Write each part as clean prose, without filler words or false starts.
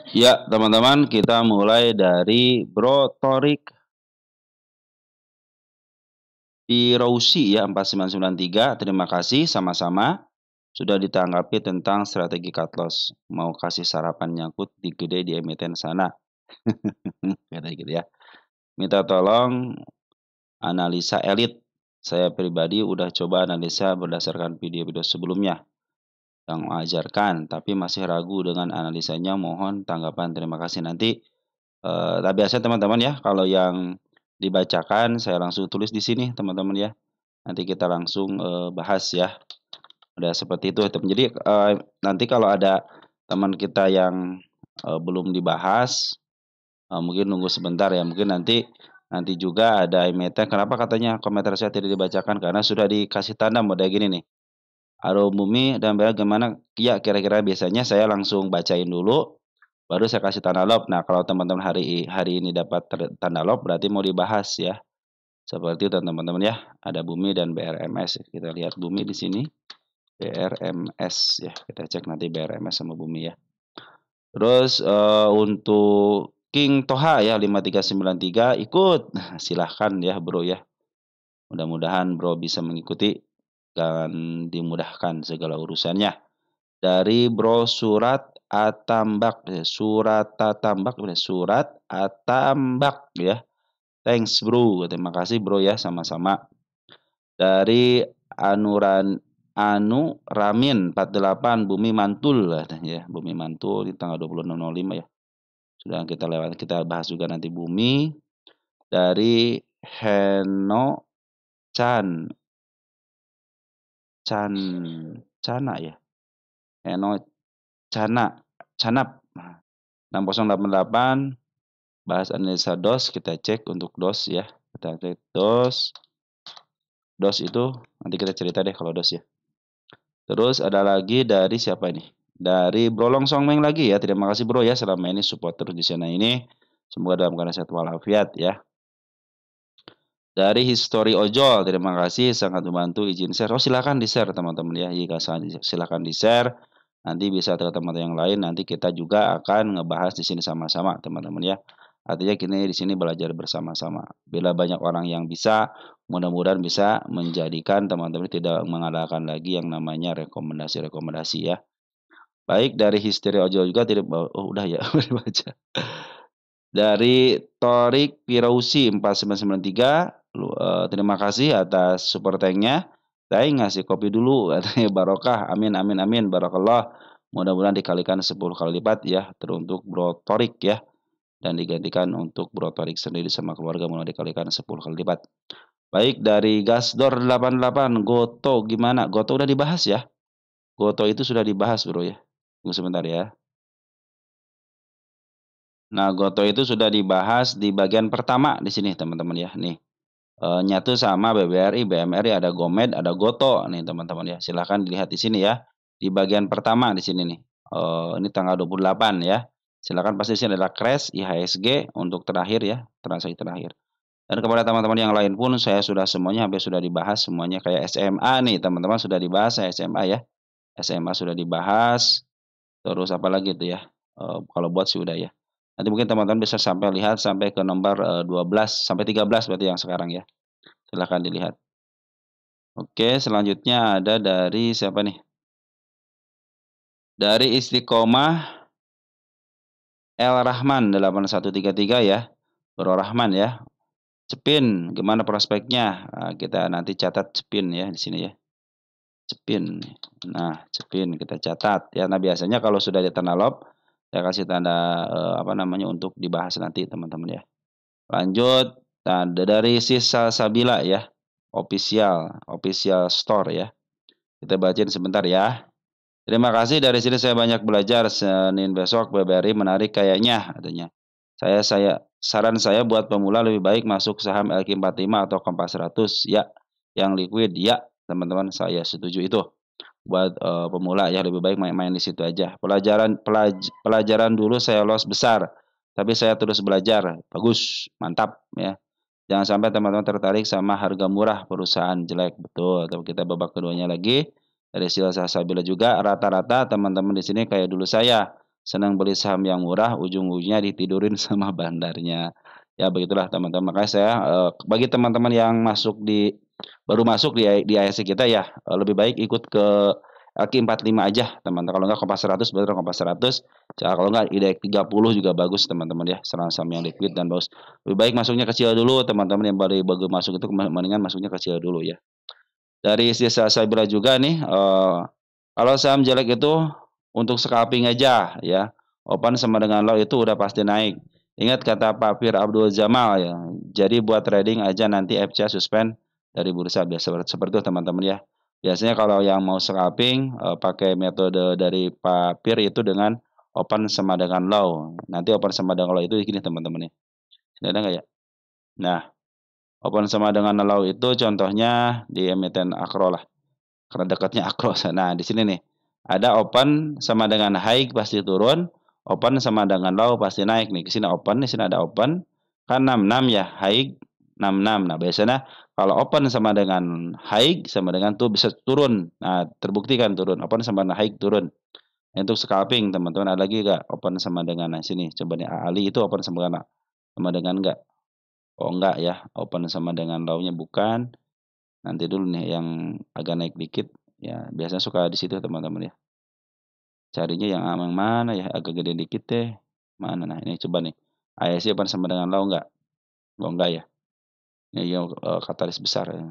Ya, teman-teman, kita mulai dari Bro Torik Pirousi ya 4993. Terima kasih sama-sama sudah ditanggapi tentang strategi cut loss. Mau kasih sarapan nyangkut di gede di emiten sana. Kata gitu ya. Minta tolong analisa elit. Saya pribadi udah coba analisa berdasarkan video-video sebelumnya yang mengajarkan, tapi masih ragu dengan analisanya. Mohon tanggapan. Terima kasih. Nanti biasa teman-teman ya, kalau yang dibacakan saya langsung tulis di sini teman-teman ya. Nanti kita langsung bahas ya. Udah seperti itu. Jadi nanti kalau ada teman kita yang belum dibahas, mungkin nunggu sebentar ya. Mungkin nanti juga ada emiten. Kenapa katanya komentar saya tidak dibacakan? Karena sudah dikasih tanda model gini nih. Arum Bumi dan bagaimana? Ya kira-kira biasanya saya langsung bacain dulu, baru saya kasih tanda lob. Nah, kalau teman-teman hari ini dapat tanda lob berarti mau dibahas ya. Seperti itu teman-teman ya. Ada Bumi dan BRMS. Kita lihat Bumi di sini. BRMS ya. Kita cek nanti BRMS sama Bumi ya. Terus untuk King Toha ya 5393 ikut. Silahkan ya Bro ya. Mudah-mudahan Bro bisa mengikuti dan dimudahkan segala urusannya. Dari Bro Surat Atambak, Surat Atambak, Surat Atambak ya. Thanks Bro, terima kasih Bro ya sama-sama. Dari Anu Ramin 48 Bumi Mantul ya, Bumi Mantul di tanggal 26.05 ya. Sudah kita lewat, kita bahas juga nanti Bumi. Dari Heno Cana ya. Heno Canap 6088 bahas analisa DOS, kita cek untuk DOS ya. Kita cek DOS itu nanti kita cerita deh kalau DOS ya. Terus ada lagi dari siapa ini? Dari Bro Long Songmeng lagi ya. Terima kasih Bro ya selama ini support terus di channel ini. Semoga dalam keadaan sehat walafiat ya. Dari History Ojol, terima kasih sangat membantu, izin share. Oh silakan di-share teman-teman ya. Jika silakan di-share, nanti bisa ke teman-teman yang lain. Nanti kita juga akan ngebahas di sini sama-sama teman-teman ya. Artinya kini di sini belajar bersama-sama. Bila banyak orang yang bisa, mudah-mudahan bisa menjadikan teman-teman tidak mengandalkan lagi yang namanya rekomendasi-rekomendasi ya. Baik dari History Ojol juga tidak, oh udah ya udah dibaca. Dari Torik Pirousi 4993, terima kasih atas super thank-nya. Saya ngasih kopi dulu katanya barokah. Amin amin amin barakallah. Mudah-mudahan dikalikan 10 kali lipat ya teruntuk Bro Torik ya. Dan digantikan untuk Bro Torik sendiri sama keluarga mudah dikalikan 10 kali lipat. Baik dari Gasdor 88 Goto gimana? Goto udah dibahas ya. Goto itu sudah dibahas Bro ya. Tunggu sebentar ya. Nah, Goto itu sudah dibahas di bagian pertama di sini teman-teman ya. Nih, nyatu sama BBRI, BMRI ada Gomed, ada Goto nih teman-teman ya. Silahkan dilihat di sini ya. Di bagian pertama di sini nih. Ini tanggal 28 ya. Silakan pasti di sini adalah crash IHSG untuk terakhir ya, transaksi terakhir. Dan kepada teman-teman yang lain pun saya sudah semuanya hampir sudah dibahas semuanya kayak SMA nih teman-teman sudah dibahas saya SMA ya. SMA sudah dibahas. Terus apa lagi itu ya? Kalau buat sih udah ya. Nanti mungkin teman-teman bisa sampai lihat sampai ke nomor 12 sampai 13 berarti yang sekarang ya. Silahkan dilihat. Oke, selanjutnya ada dari siapa nih? Dari Istiqomah El Rahman 8133 ya. Bro Rahman ya. Cepin, gimana prospeknya? Nah, kita nanti catat Cepin ya di sini ya. Cepin. Nah, Cepin kita catat ya. Nah, biasanya kalau sudah di tanah lob saya kasih tanda apa namanya untuk dibahas nanti teman-teman ya. Lanjut, nah, dari Sisa Sabila ya, official store ya. Kita bacain sebentar ya. Terima kasih dari sini saya banyak belajar. Senin besok BBRI menarik kayaknya katanya. Saran saya buat pemula lebih baik masuk saham LQ45 atau Kompas 100 ya, yang liquid ya, teman-teman saya setuju itu. Buat pemula ya lebih baik main-main di situ aja. Pelajaran dulu saya loss besar, tapi saya terus belajar. Bagus, mantap ya. Jangan sampai teman-teman tertarik sama harga murah perusahaan jelek, betul. Tapi kita babak keduanya lagi dari Silsa Sabila juga rata-rata teman-teman di sini kayak dulu saya senang beli saham yang murah, ujung-ujungnya ditidurin sama bandarnya. Ya begitulah teman-teman. Makanya saya, bagi teman-teman yang baru masuk di ISC kita ya, lebih baik ikut ke LQ45 aja teman-teman. Kalau nggak Kompas 100 bener Kompas 100. Kalau nggak IDX 30 juga bagus teman-teman ya, saham-saham yang liquid dan bagus. Lebih baik masuknya kecil dulu teman-teman, yang baru masuk itu mendingan masuknya kecil dulu ya. Dari sisa saya bilang juga nih, kalau saham jelek itu untuk scalping aja ya, open sama dengan low itu udah pasti naik. Ingat kata Pak Fir Abdul Jamal ya, jadi buat trading aja nanti FCA suspend dari bursa, biasa seperti itu teman-teman ya. Biasanya kalau yang mau scalping, pakai metode dari Pak Fir itu dengan open sama dengan low. Nanti open sama dengan low itu gini teman-teman ya. Ini ada nggak ya? Nah, open sama dengan low itu contohnya di emiten Akro lah. Karena dekatnya Akro. Nah, di sini nih. Ada open sama dengan high pasti turun, open sama dengan low pasti naik nih. Ke sini open, di sini ada open. Kan 66 ya, high 66. Nah, biasanya kalau open sama dengan high sama dengan tuh bisa turun. Nah, terbukti kan turun. Open sama dengan high turun. Untuk scalping teman-teman ada lagi enggak open sama dengan, nah sini coba nih Ali itu open sama dengan enggak? Oh enggak ya, open sama dengan low-nya bukan. Nanti dulu nih yang agak naik dikit, ya biasanya suka di situ teman-teman ya. Carinya yang mana ya, agak gede dikit deh. Mana, nah ini coba nih. ISC open sama dengan low enggak? Oh enggak ya. Ini yang katalis besar ya.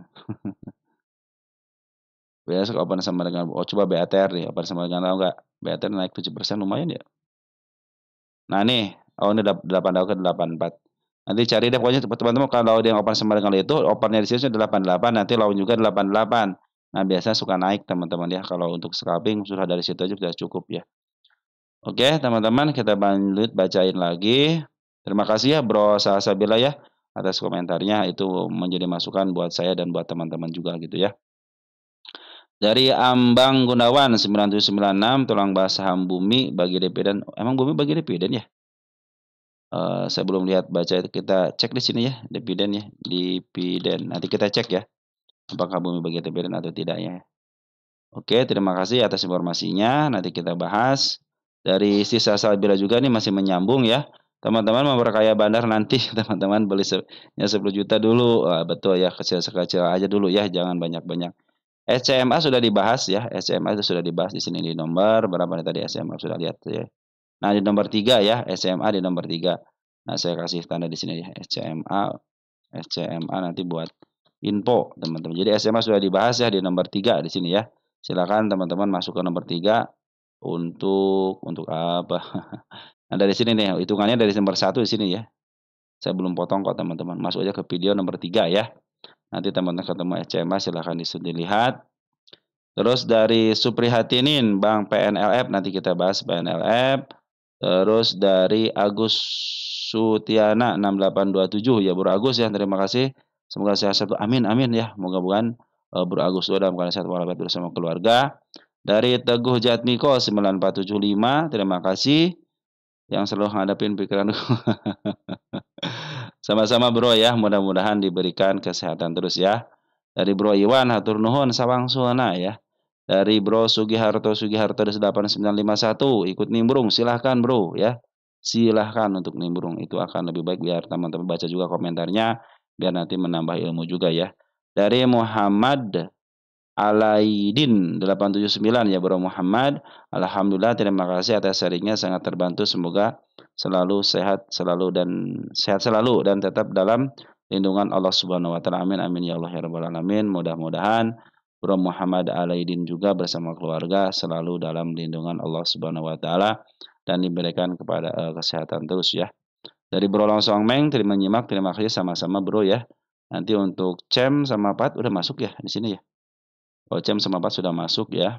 Biasa open sama dengan, oh coba BATR nih, open sama dengan low enggak? BATR naik 7% lumayan ya. Nah nih, oh ini 8 ke 84. Nanti cari deh pokoknya teman-teman, kalau dia open sama dengan itu, opennya di sini 88, nanti lawan juga 88. Nah, biasanya suka naik teman-teman ya. Kalau untuk scalping sudah dari situ aja sudah cukup ya. Oke, teman-teman, kita lanjut bacain lagi. Terima kasih ya Bro Salsabila ya atas komentarnya, itu menjadi masukan buat saya dan buat teman-teman juga gitu ya. Dari Ambang Gunawan 9796, tulang bahas saham Bumi bagi dividen. Emang Bumi bagi dividen ya? Saya belum lihat baca itu, kita cek di sini ya, dividen ya, dividen. Nanti kita cek ya, apakah Bumi bagi dividen atau tidak ya. Oke, terima kasih atas informasinya. Nanti kita bahas. Dari sisa Salbira juga nih masih menyambung ya. Teman-teman memperkaya bandar nanti, teman-teman beli 10 juta dulu. Betul ya, kecil-kecil aja dulu ya, jangan banyak-banyak. SCMA sudah dibahas ya, SCMA itu sudah dibahas di sini di nomor berapa nih tadi SCMA sudah lihat ya. Nah, di nomor 3 ya, SMA di nomor 3. Nah, saya kasih tanda di sini ya, SCMA nanti buat info, teman-teman. Jadi SMA sudah dibahas ya di nomor 3 di sini ya. Silakan teman-teman masuk ke nomor 3 untuk apa? Nah, dari sini nih, hitungannya dari nomor 1 di sini ya. Saya belum potong kok, teman-teman. Masuk aja ke video nomor 3 ya. Nanti teman-teman ketemu SMA silahkan dilihat. Terus dari Suprihatinin, Bang PNLF, nanti kita bahas PNLF. Terus dari Agus Sutiana 6827 ya Bro Agus ya, terima kasih. Semoga sehat selalu. Amin amin ya. Moga-mogaan Bro Agus dalam keadaan sehat walafiat bersama keluarga. Dari Teguh Jatmiko 9475, terima kasih yang selalu ngadepin pikiran. Sama-sama Bro ya, mudah-mudahan diberikan kesehatan terus ya. Dari Bro Iwan hatur nuhun sawang suana ya. Dari Bro Sugiharto 8951 ikut nimbrung, silahkan Bro ya. Silahkan untuk nimbrung, itu akan lebih baik biar teman-teman baca juga komentarnya biar nanti menambah ilmu juga ya. Dari Muhammad Alaidin 879 ya Bro Muhammad. Alhamdulillah, terima kasih atas sharingnya, sangat terbantu, semoga selalu sehat selalu dan tetap dalam lindungan Allah Subhanahu wa taala. Amin amin ya Allah ya rabbal alamin. Mudah-mudahan Bro Muhammad Alaidin juga bersama keluarga selalu dalam lindungan Allah Subhanahu wa taala dan diberikan kepada kesehatan terus ya. Dari Bro Longsong Meng, terima kasih sama-sama Bro ya. Nanti untuk Cem sama Pat udah masuk ya di sini ya. Oh, Cem sama Pat sudah masuk ya.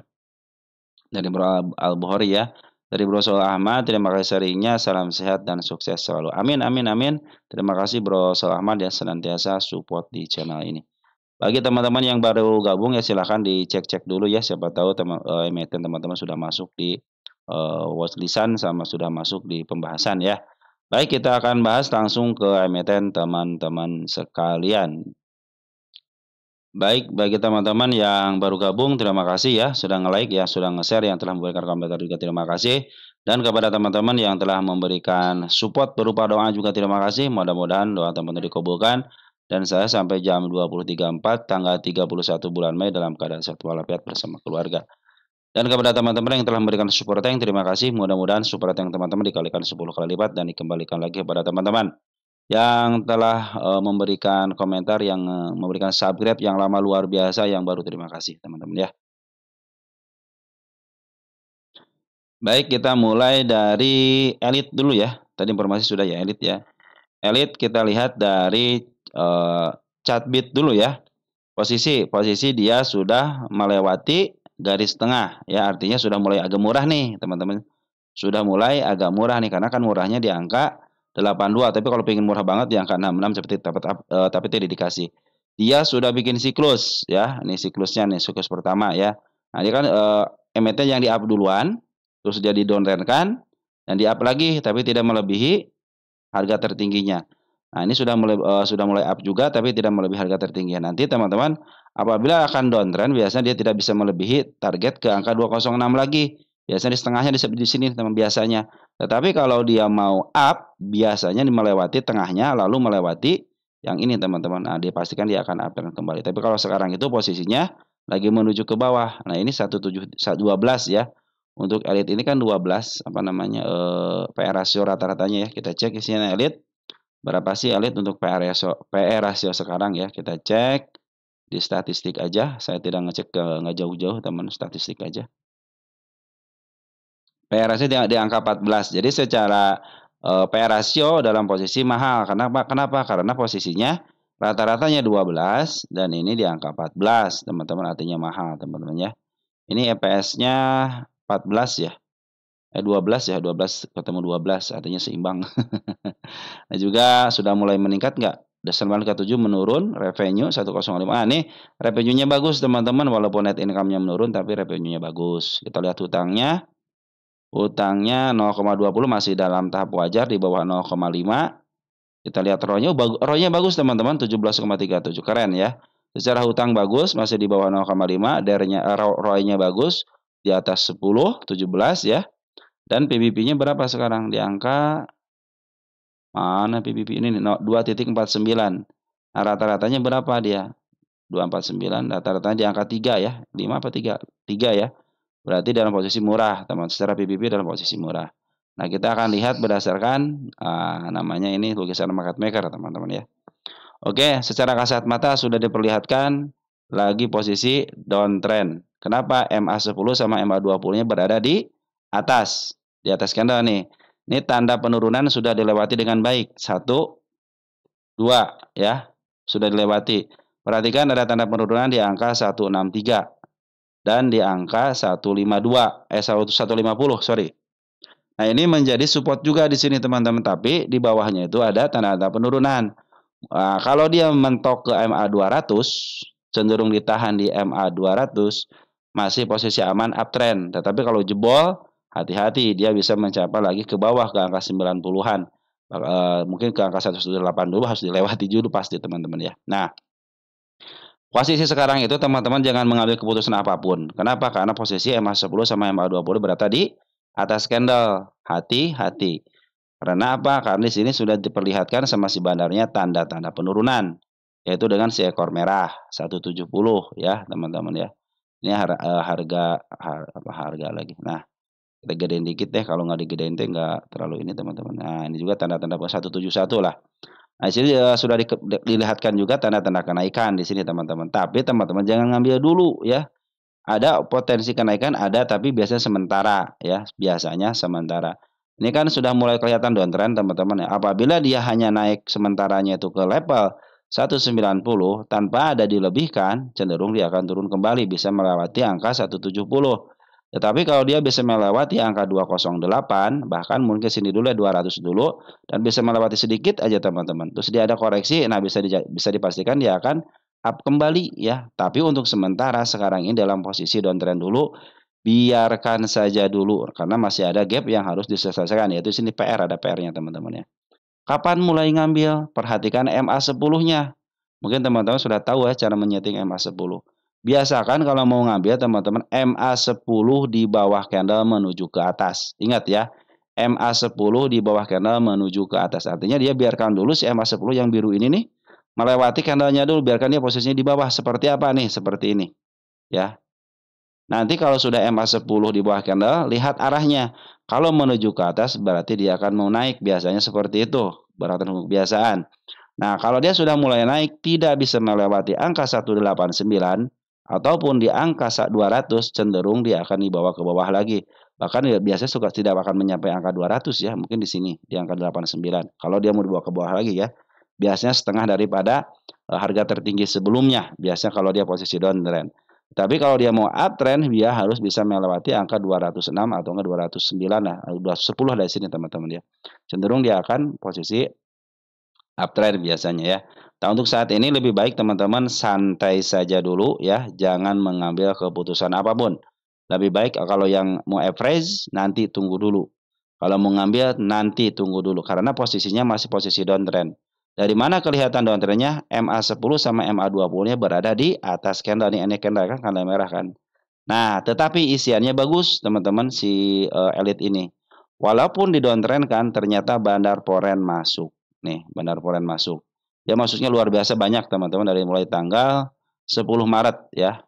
Dari Bro Al-Bukhari ya. Dari Bro Sol Ahmad, terima kasih sharingnya, salam sehat dan sukses selalu. Amin amin amin. Terima kasih Bro Sol Ahmad yang senantiasa support di channel ini. Bagi teman-teman yang baru gabung ya silahkan dicek-cek dulu ya, siapa tahu emiten teman-teman sudah masuk di watchlistan sama sudah masuk di pembahasan ya. Baik, kita akan bahas langsung ke emiten teman-teman sekalian. Baik, bagi teman-teman yang baru gabung terima kasih ya sudah nge-like ya, sudah nge-share, yang telah memberikan komentar juga terima kasih. Dan kepada teman-teman yang telah memberikan support berupa doa juga terima kasih. Mudah-mudahan doa teman-teman dikabulkan. Dan saya sampai jam 23.04 tanggal 31 bulan Mei dalam keadaan sehat walafiat bersama keluarga. Dan kepada teman-teman yang telah memberikan support yang terima kasih. Mudah-mudahan support yang teman-teman dikalikan 10 kali lipat dan dikembalikan lagi kepada teman-teman yang telah memberikan komentar, yang memberikan subscribe yang lama luar biasa, yang baru terima kasih teman-teman ya. Baik, kita mulai dari elit dulu ya. Tadi informasi sudah ya elit ya. Elit kita lihat dari Chartbeat dulu ya. Posisi dia sudah melewati garis tengah ya, artinya sudah mulai agak murah nih teman-teman. Sudah mulai agak murah nih karena kan murahnya di angka 82, tapi kalau pengen murah banget di angka 66 seperti tapi tidak dikasih. Dia sudah bikin siklus ya. Ini siklusnya nih, siklus pertama ya. Nah, ini kan emiten yang di-up duluan, terus dia di-downtrend-kan dan di-up lagi tapi tidak melebihi harga tertingginya. Nah, ini sudah mulai up juga tapi tidak melebihi harga tertingginya. Nanti teman-teman apabila akan downtrend biasanya dia tidak bisa melebihi target ke angka 206 lagi. Biasanya di setengahnya di sini teman biasanya. Tetapi kalau dia mau up biasanya melewati tengahnya lalu melewati yang ini teman-teman. Nah, dia pastikan dia akan up kembali. Tapi kalau sekarang itu posisinya lagi menuju ke bawah. Nah, ini 12 ya. Untuk elit ini kan 12 apa namanya PR rasio rata-ratanya ya. Kita cek isinya elit. Berapa sih elit untuk PR rasio sekarang ya? Kita cek di statistik aja. Saya tidak ngecek nggak jauh-jauh teman, statistik aja. PR rasio di angka 14. Jadi secara PR rasio dalam posisi mahal. Kenapa? Karena posisinya rata-ratanya 12 dan ini di angka 14, teman-teman, artinya mahal, teman-teman ya. Ini EPS-nya 14 ya. 12 ya, 12 ketemu 12 artinya seimbang. Nah, juga sudah mulai meningkat nggak? Desember ke-7 menurun, revenue 105. Ah, ini revenue-nya bagus teman-teman, walaupun net income-nya menurun tapi revenue-nya bagus. Kita lihat hutangnya. Hutangnya 0,20 masih dalam tahap wajar di bawah 0,5. Kita lihat ROE-nya bagus teman-teman, 17,37. Keren ya. Secara hutang bagus, masih di bawah 0,5, ROE-nya bagus di atas 10, 17 ya. Dan PBB-nya berapa sekarang? Di angka mana PBB ini? 2,49. Nah, rata-ratanya berapa dia? 2,49. Rata-ratanya di angka 3 ya. 5 apa 3? 3 ya. Berarti dalam posisi murah, teman. Secara PBB dalam posisi murah. Nah, kita akan lihat berdasarkan namanya ini lukisan market maker, teman-teman ya. Oke, secara kasat mata sudah diperlihatkan lagi posisi downtrend. Kenapa? MA10 sama MA20-nya berada di atas candle nih. Ini tanda penurunan sudah dilewati dengan baik. 1, 2 ya. Sudah dilewati. Perhatikan ada tanda penurunan di angka 163 dan di angka 150, sorry. Nah, ini menjadi support juga di sini teman-teman, tapi di bawahnya itu ada tanda-tanda penurunan. Nah, kalau dia mentok ke MA200, cenderung ditahan di MA200, masih posisi aman uptrend. Tetapi kalau jebol, hati-hati, dia bisa mencapai lagi ke bawah ke angka 90-an. Mungkin ke angka 180 harus dilewati dulu pasti teman-teman ya. Nah, posisi sekarang itu teman-teman jangan mengambil keputusan apapun. Kenapa? Karena posisi MA10 sama MA20 berada di atas candle. Hati-hati. Karena apa? Karena di sini sudah diperlihatkan sama si bandarnya tanda-tanda penurunan, yaitu dengan si ekor merah 170 ya, teman-teman ya. Ini harga lagi. Nah, kita gedein dikit deh, kalau nggak digedein teh nggak terlalu ini teman-teman. Nah, ini juga tanda-tanda 171 lah. Nah, di sini sudah dilihatkan juga tanda-tanda kenaikan di sini teman-teman. Tapi teman-teman jangan ngambil dulu ya. Ada potensi kenaikan ada, tapi biasanya sementara ya, biasanya sementara. Ini kan sudah mulai kelihatan downtrend teman-teman ya. Apabila dia hanya naik sementaranya itu ke level 190 tanpa ada dilebihkan, cenderung dia akan turun kembali bisa melewati angka 170. Tetapi kalau dia bisa melewati angka 208, bahkan mungkin sini dulu ya 200 dulu dan bisa melewati sedikit aja teman-teman. Terus dia ada koreksi, nah bisa dipastikan dia akan up kembali ya. Tapi untuk sementara sekarang ini dalam posisi downtrend dulu, biarkan saja dulu karena masih ada gap yang harus diselesaikan, yaitu sini PR, ada PR-nya teman-teman ya. Kapan mulai ngambil? Perhatikan MA10-nya. Mungkin teman-teman sudah tahu ya cara menyeting MA10. Biasakan kalau mau ngambil teman-teman MA10 di bawah candle menuju ke atas. Ingat ya, MA10 di bawah candle menuju ke atas. Artinya dia biarkan dulu si MA10 yang biru ini nih melewati candlenya dulu, biarkan dia posisinya di bawah. Seperti apa nih? Seperti ini, ya. Nanti kalau sudah MA10 di bawah candle, lihat arahnya. Kalau menuju ke atas berarti dia akan mau naik. Biasanya seperti itu, berdasarkan kebiasaan. Nah, kalau dia sudah mulai naik, tidak bisa melewati angka 189 ataupun di angka 200, cenderung dia akan dibawa ke bawah lagi. Bahkan ya, biasanya suka tidak akan mencapai angka 200 ya, mungkin di sini di angka 89. Kalau dia mau dibawa ke bawah lagi ya, biasanya setengah daripada harga tertinggi sebelumnya. Biasanya kalau dia posisi downtrend. Tapi kalau dia mau uptrend, dia harus bisa melewati angka 206 atau enggak 209 lah, 210 dari sini teman-teman ya. Cenderung dia akan posisi uptrend biasanya ya. Nah, untuk saat ini lebih baik teman-teman santai saja dulu ya, jangan mengambil keputusan apapun. Lebih baik kalau yang mau average nanti tunggu dulu. Kalau mau ngambil nanti tunggu dulu karena posisinya masih posisi downtrend. Dari mana kelihatan downtrendnya? MA10 sama MA20-nya berada di atas candle nih, ini candle kan, candle merah kan. Nah, tetapi isiannya bagus teman-teman si elite ini. Walaupun di downtrend kan ternyata bandar foreign masuk. Nih, bandar foreign masuk. Dia masuknya luar biasa banyak teman-teman dari mulai tanggal 10 Maret ya.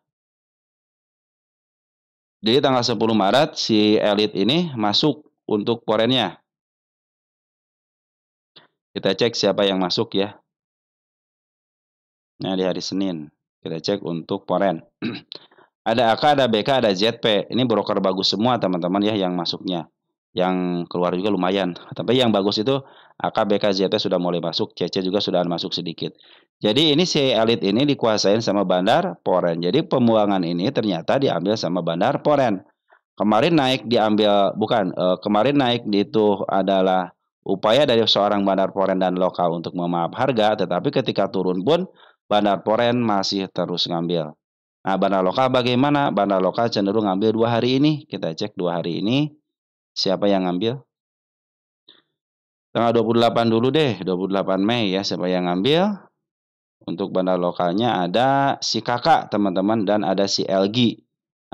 Jadi tanggal 10 Maret si elite ini masuk untuk foreign-nya. Kita cek siapa yang masuk ya. Nah, di hari Senin. Kita cek untuk foreign. Ada AK, ada BK, ada ZP. Ini broker bagus semua teman-teman ya yang masuknya. Yang keluar juga lumayan. Tapi yang bagus itu AK, BK, ZP sudah mulai masuk. CC juga sudah masuk sedikit. Jadi ini si elite ini dikuasain sama bandar foreign. Jadi pembuangan ini ternyata diambil sama bandar foreign. Kemarin naik diambil, bukan, kemarin naik itu adalah upaya dari seorang bandar foreign dan lokal untuk memaaf harga. Tetapi ketika turun pun bandar foreign masih terus ngambil. Nah, bandar lokal bagaimana? Bandar lokal cenderung ngambil 2 hari ini. Kita cek 2 hari ini. Siapa yang ngambil? Tanggal 28 dulu deh. 28 Mei ya. Siapa yang ngambil? Untuk bandar lokalnya ada si kakak teman-teman. Dan ada si LG.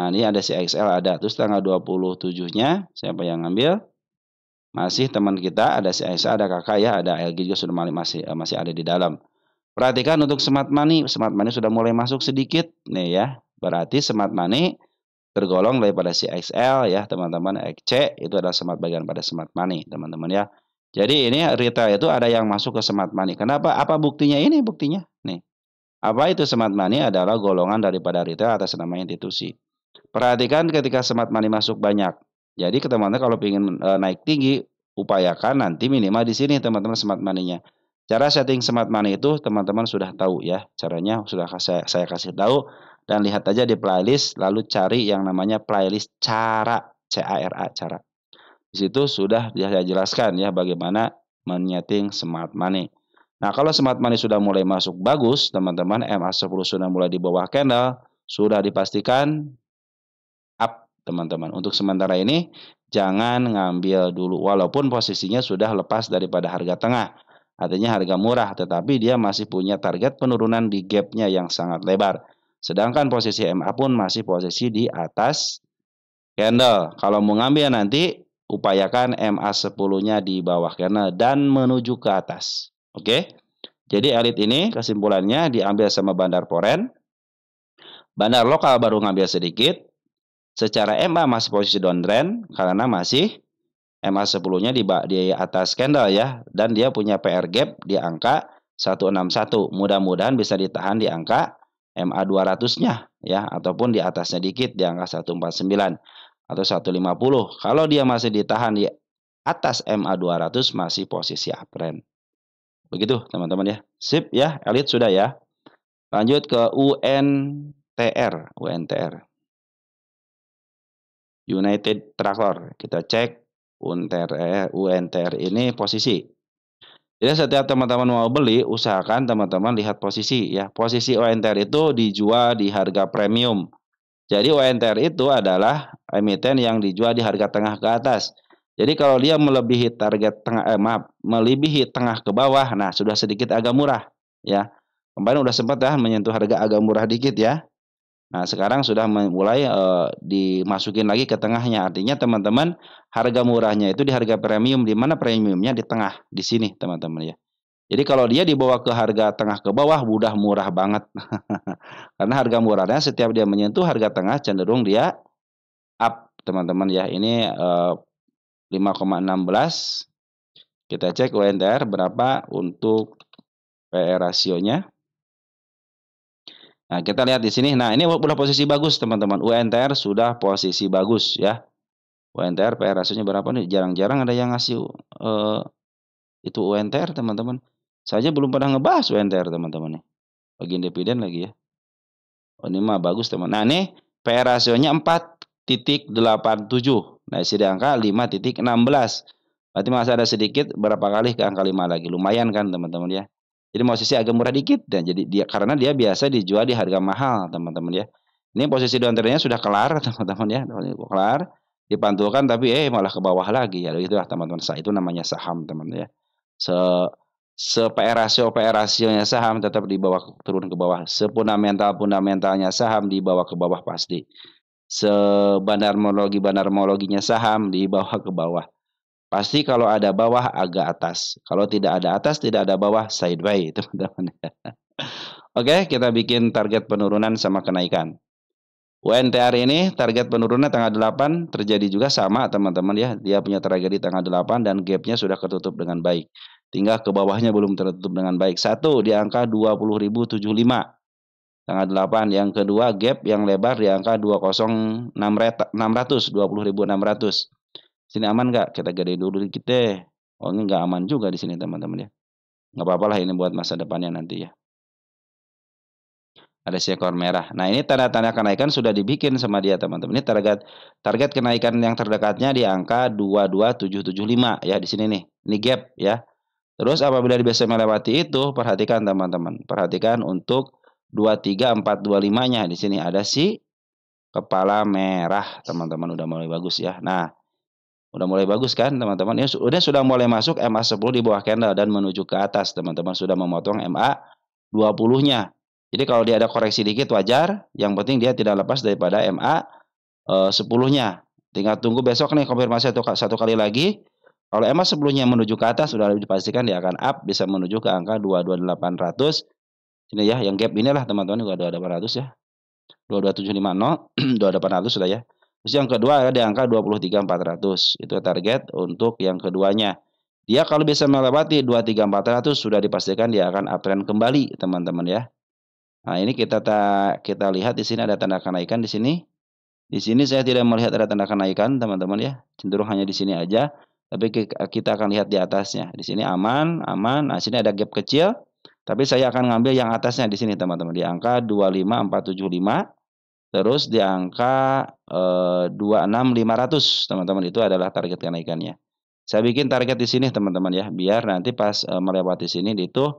Nah, ini ada si XL ada. Terus tanggal 27-nya. Siapa yang ngambil? Masih teman kita. Ada si XL, ada kakak ya. Ada LG juga sudah masih ada di dalam. Perhatikan untuk smart money sudah mulai masuk sedikit nih ya. Berarti smart money tergolong daripada si XL ya teman-teman. XC itu adalah smart bagian pada smart money teman-teman ya. Jadi ini retail itu ada yang masuk ke smart money. Kenapa? Apa buktinya ini? Buktinya nih. Apa itu smart money? Adalah golongan daripada retail atas nama institusi. Perhatikan ketika smart money masuk banyak. Jadi teman-teman kalau ingin naik tinggi, upayakan nanti minimal di sini teman-teman smart money-nya. Cara setting smart money itu teman-teman sudah tahu ya. Caranya sudah saya kasih tahu dan lihat aja di playlist lalu cari yang namanya playlist cara CARA cara. Di situ sudah saya jelaskan ya bagaimana menyeting smart money. Nah, kalau smart money sudah mulai masuk bagus, teman-teman MA10 sudah mulai di bawah candle, sudah dipastikan up teman-teman. Untuk sementara ini jangan ngambil dulu walaupun posisinya sudah lepas daripada harga tengah. Artinya harga murah, tetapi dia masih punya target penurunan di gap-nya yang sangat lebar. Sedangkan posisi MA pun masih posisi di atas candle. Kalau mau ngambil nanti, upayakan MA10-nya di bawah candle dan menuju ke atas. Oke? Jadi elite ini kesimpulannya diambil sama bandar foreign. Bandar lokal baru ngambil sedikit. Secara MA masih posisi downtrend karena masih MA10-nya di atas candle ya, dan dia punya PR gap di angka 161. Mudah-mudahan bisa ditahan di angka MA 200-nya ya, ataupun di atasnya dikit di angka 149 atau 150. Kalau dia masih ditahan di atas MA 200 masih posisi uptrend. Begitu teman-teman ya. Sip ya, elite sudah ya. Lanjut ke UNTR. United Tractor. Kita cek UNTR ini posisi. Jadi setiap teman-teman mau beli, usahakan teman-teman lihat posisi ya. Posisi UNTR itu dijual di harga premium. Jadi UNTR itu adalah emiten yang dijual di harga tengah ke atas. Jadi kalau dia melebihi target melebihi tengah ke bawah, nah sudah sedikit agak murah ya. Kemarin udah sempat ya menyentuh harga agak murah dikit ya. Nah, sekarang sudah mulai dimasukin lagi ke tengahnya. Artinya teman-teman, harga murahnya itu di harga premium, di mana premiumnya di tengah, di sini teman-teman ya. Jadi kalau dia dibawa ke harga tengah ke bawah, udah murah banget. Karena harga murahnya setiap dia menyentuh harga tengah cenderung dia up teman-teman ya. Ini 5,16. Kita cek UNTR berapa untuk PE rasionya. Nah, kita lihat di sini. Nah, ini udah posisi bagus, teman-teman. UNTR sudah posisi bagus ya. UNTR PE rasionya berapa nih? Jarang-jarang ada yang ngasih itu UNTR, teman-teman. Saya belum pernah ngebahas UNTR, teman-teman nih. Bagian dividen lagi ya. Oh, ini mah bagus, teman. Nah, ini PE rasionya 4,87. Nah, isi di angka 5,16. Berarti masih ada sedikit berapa kali ke angka 5 lagi. Lumayan kan, teman-teman ya. Jadi posisi agak murah dikit dan jadi dia karena dia biasa dijual di harga mahal, teman-teman ya. Ini posisi downtrendnya sudah kelar, teman-teman ya. Kelar, dipantulkan tapi malah ke bawah lagi. Ya itulah teman-teman. Itu namanya saham, teman-teman ya. Se PE rasionya saham tetap di bawah, turun ke bawah. Fundamentalnya saham di bawah ke bawah pasti. Banarmologinya saham di bawah ke bawah. Pasti kalau ada bawah agak atas. Kalau tidak ada atas, tidak ada bawah, sideways, teman-teman. Oke, kita bikin target penurunan sama kenaikan. UNTR ini target penurunan tanggal 8 terjadi juga sama, teman-teman ya. Dia punya target di tanggal 8 dan gapnya sudah ketutup dengan baik. Tinggal ke bawahnya belum tertutup dengan baik. Satu di angka 20.075 tanggal 8. Yang kedua gap yang lebar di angka 20.600. Sini aman nggak? Kita gede dulu dikit deh. Oh, ini nggak aman juga di sini, teman-teman ya. Nggak apa-apa lah, ini buat masa depannya nanti ya. Ada seekor merah. Nah, ini tanda-tanda kenaikan sudah dibikin sama dia, teman-teman. Ini target kenaikan yang terdekatnya di angka 22775 ya, di sini nih. Ini gap ya. Terus apabila bisa melewati itu, perhatikan teman-teman. Perhatikan untuk 23425-nya di sini ada si kepala merah, teman-teman. Udah mulai bagus ya. Nah, udah mulai bagus kan, teman-teman? Ya sudah mulai masuk MA10 di bawah candle dan menuju ke atas, teman-teman. Sudah memotong MA20-nya. Jadi kalau dia ada koreksi dikit wajar, yang penting dia tidak lepas daripada MA10-nya. Tinggal tunggu besok nih konfirmasi satu kali lagi. Kalau MA10-nya menuju ke atas sudah dipastikan dia akan up bisa menuju ke angka 22800. Ini ya, yang gap inilah teman-teman, 22800 ya. 22750, 22800 sudah ya. Terus yang kedua ada di angka 23.400. Itu target untuk yang keduanya. Dia kalau bisa melewati 23.400 sudah dipastikan dia akan uptrend kembali, teman-teman ya. Nah, ini kita lihat di sini ada tanda kenaikan di sini. Di sini saya tidak melihat ada tanda kenaikan, teman-teman ya. Cenderung hanya di sini aja. Tapi kita akan lihat di atasnya. Di sini aman, aman. Nah, sini ada gap kecil. Tapi saya akan ngambil yang atasnya di sini, teman-teman. Di angka 25475. Terus di angka 26.500, teman-teman, itu adalah target kenaikannya. Saya bikin target di sini, teman-teman ya, biar nanti pas melewati sini itu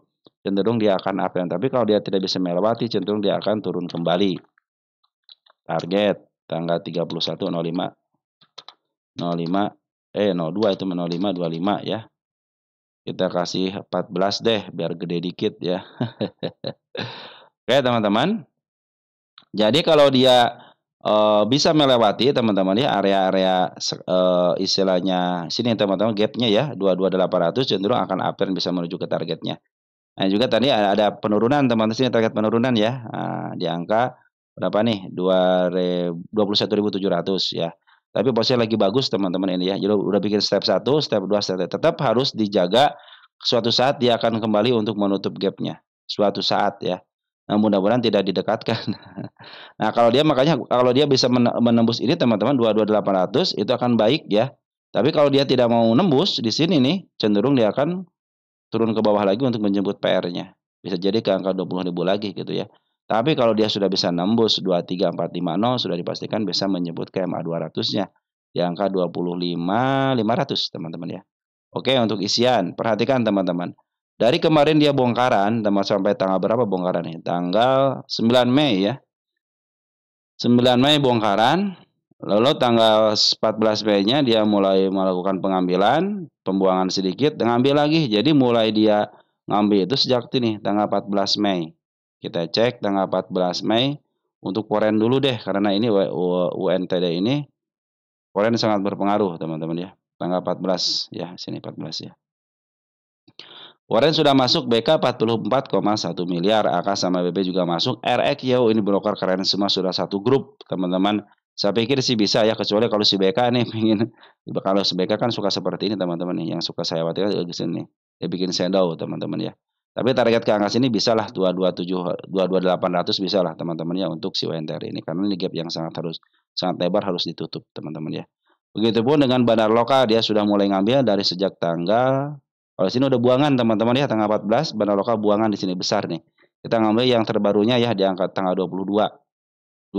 cenderung dia akan uptrend. Tapi kalau dia tidak bisa melewati, cenderung dia akan turun kembali. Target tanggal 31.05 02 itu 0525 ya. Kita kasih 14 deh biar gede dikit ya. Oke, teman-teman. Jadi kalau dia bisa melewati, teman-teman ya, area-area istilahnya sini, teman-teman, gapnya ya 22.800 cenderung akan uptrend bisa menuju ke targetnya. Nah, juga tadi ada penurunan, teman-teman, sini target penurunan ya. Nah, di angka berapa nih? 21.700 ya. Tapi posisinya lagi bagus, teman-teman ini ya. Jadi udah bikin step 1, step 2, step 3. Tetap harus dijaga, suatu saat dia akan kembali untuk menutup gapnya. Suatu saat ya. Nah, mudah-mudahan tidak didekatkan. Nah, makanya kalau dia bisa menembus ini, teman-teman, 22.800 itu akan baik ya. Tapi kalau dia tidak mau nembus di sini nih, cenderung dia akan turun ke bawah lagi untuk menjemput PR-nya. Bisa jadi ke angka 20.000 lagi gitu ya. Tapi kalau dia sudah bisa nembus 23450, sudah dipastikan bisa menjemput ke MA 200-nya di angka 25.500, teman-teman ya. Oke, untuk isian, perhatikan teman-teman. Dari kemarin dia bongkaran, sampai tanggal berapa bongkaran nih? Tanggal 9 Mei ya. 9 Mei bongkaran, lalu tanggal 14 Mei-nya dia mulai melakukan pengambilan, pembuangan sedikit, ngambil lagi. Jadi mulai dia ngambil itu sejak ini, tanggal 14 Mei. Kita cek tanggal 14 Mei, Untuk Foreign dulu deh, karena ini UNTD ini Foreign sangat berpengaruh, teman-teman ya. Tanggal 14 ya, sini 14 ya. Foreign sudah masuk BK 44,1 miliar, AK sama BB juga masuk. RXYO ini broker keren semua sudah satu grup, teman-teman. Saya pikir sih bisa ya, kecuali kalau si BK nih pengen, kalau si BK kan suka seperti ini teman-teman nih, yang suka saya khawatirkan di sini. Dia bikin shadow teman-teman ya. Tapi target ke angka sini bisa lah 22800 bisa lah teman-teman ya untuk si UNTR ini, karena ini gap yang sangat lebar harus ditutup teman-teman ya. Begitupun dengan bandar lokal, dia sudah mulai ngambil dari sejak tanggal, kalau sini udah buangan teman-teman ya, tanggal 14 bandar lokal buangan di sini besar nih. Kita ngambil yang terbarunya ya di angka tanggal 22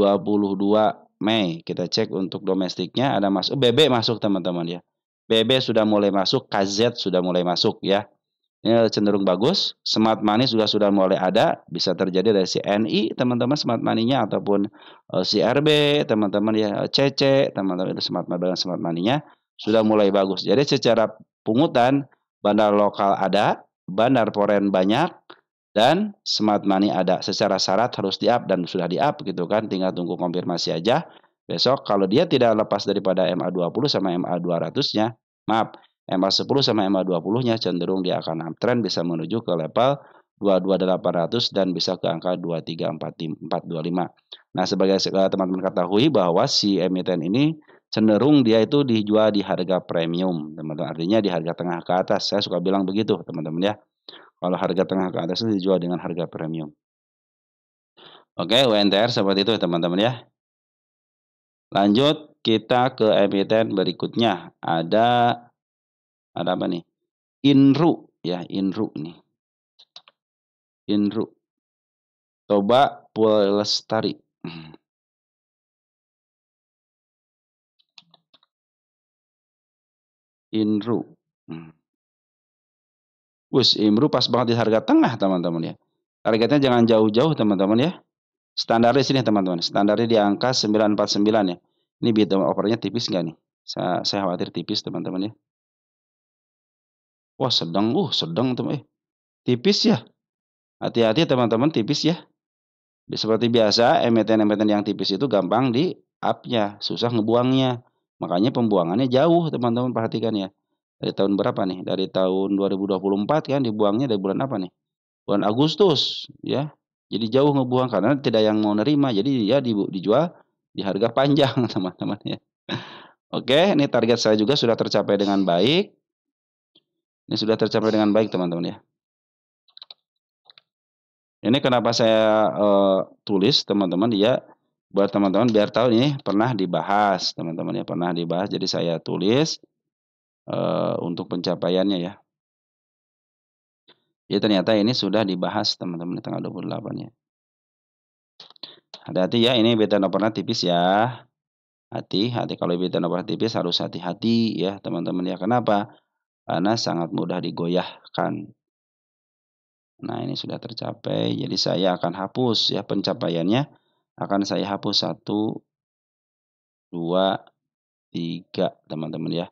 Mei. Kita cek untuk domestiknya ada masuk, BB masuk teman-teman ya. BB sudah mulai masuk, KZ sudah mulai masuk ya. Ini cenderung bagus. Smart money sudah mulai ada, bisa terjadi dari si NI teman-teman smart money-nya, ataupun si RB teman-teman ya, CC teman-teman, itu smart money-nya sudah mulai bagus. Jadi secara pungutan bandar lokal ada, bandar foreign banyak, dan smart money ada. Secara syarat harus di-up dan sudah di-up gitu kan, tinggal tunggu konfirmasi aja. Besok kalau dia tidak lepas daripada MA20 sama MA200-nya, maaf, MA10 sama MA20-nya cenderung dia akan uptrend, bisa menuju ke level 22800 dan bisa ke angka 23425. Nah, sebagai teman-teman ketahui bahwa si emiten ini cenderung dia itu dijual di harga premium, teman-teman. Artinya di harga tengah ke atas. Saya suka bilang begitu, teman-teman ya. Kalau harga tengah ke atas itu dijual dengan harga premium. Oke, UNTR seperti itu, teman-teman ya. Lanjut kita ke emiten berikutnya. Ada apa nih? Inru ya, Inru nih. Inru. Toba Pulestari. Inru. Inru pas banget di harga tengah, teman-teman ya. Targetnya jangan jauh-jauh, teman-teman ya. Standarnya sini, teman-teman. Standarnya di angka 949 ya. Ini bid overnya tipis nggak nih? Saya khawatir tipis, teman-teman ya. Wah, sedang teman. Tipis ya. Hati-hati teman-teman, tipis ya. Seperti biasa, emiten-emiten yang tipis itu gampang di up-nya, susah ngebuangnya. Makanya pembuangannya jauh, teman-teman perhatikan ya. Dari tahun berapa nih? Dari tahun 2024 kan dibuangnya dari bulan apa nih? Bulan Agustus ya. Jadi jauh ngebuang karena tidak yang mau nerima. Jadi dia dijual di harga panjang, teman-teman ya. Oke, ini target saya juga sudah tercapai dengan baik. Ini sudah tercapai dengan baik, teman-teman ya. Ini kenapa saya tulis, teman-teman ya, buat teman-teman biar tahu ini pernah dibahas, teman-teman ya, pernah dibahas. Jadi saya tulis untuk pencapaiannya ya. Ya ternyata ini sudah dibahas, teman-teman, di tanggal 28 ya. Hati-hati ya, ini beta pernah tipis ya. Hati-hati kalau beta pernah tipis harus hati-hati ya, teman-teman ya. Kenapa? Karena sangat mudah digoyahkan. Nah, ini sudah tercapai. Jadi saya akan hapus ya pencapaiannya. Akan saya hapus 1, 2, 3, teman-teman ya.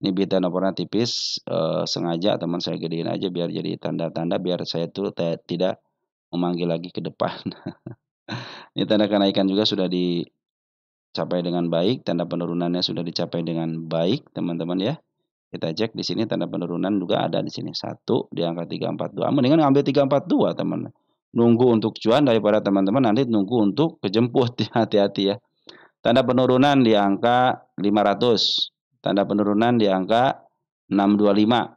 Ini beta nomornya tipis, sengaja teman saya gedein aja biar jadi tanda-tanda, biar saya tuh tidak memanggil lagi ke depan. Ini tanda kenaikan juga sudah dicapai dengan baik, tanda penurunannya sudah dicapai dengan baik, teman-teman ya. Kita cek di sini tanda penurunan juga ada di sini. 1 di angka 342. Mendingan ngambil 342, teman. Nunggu untuk cuan daripada teman-teman nanti nunggu untuk kejemput. Hati-hati ya. Tanda penurunan di angka 500. Tanda penurunan di angka 625.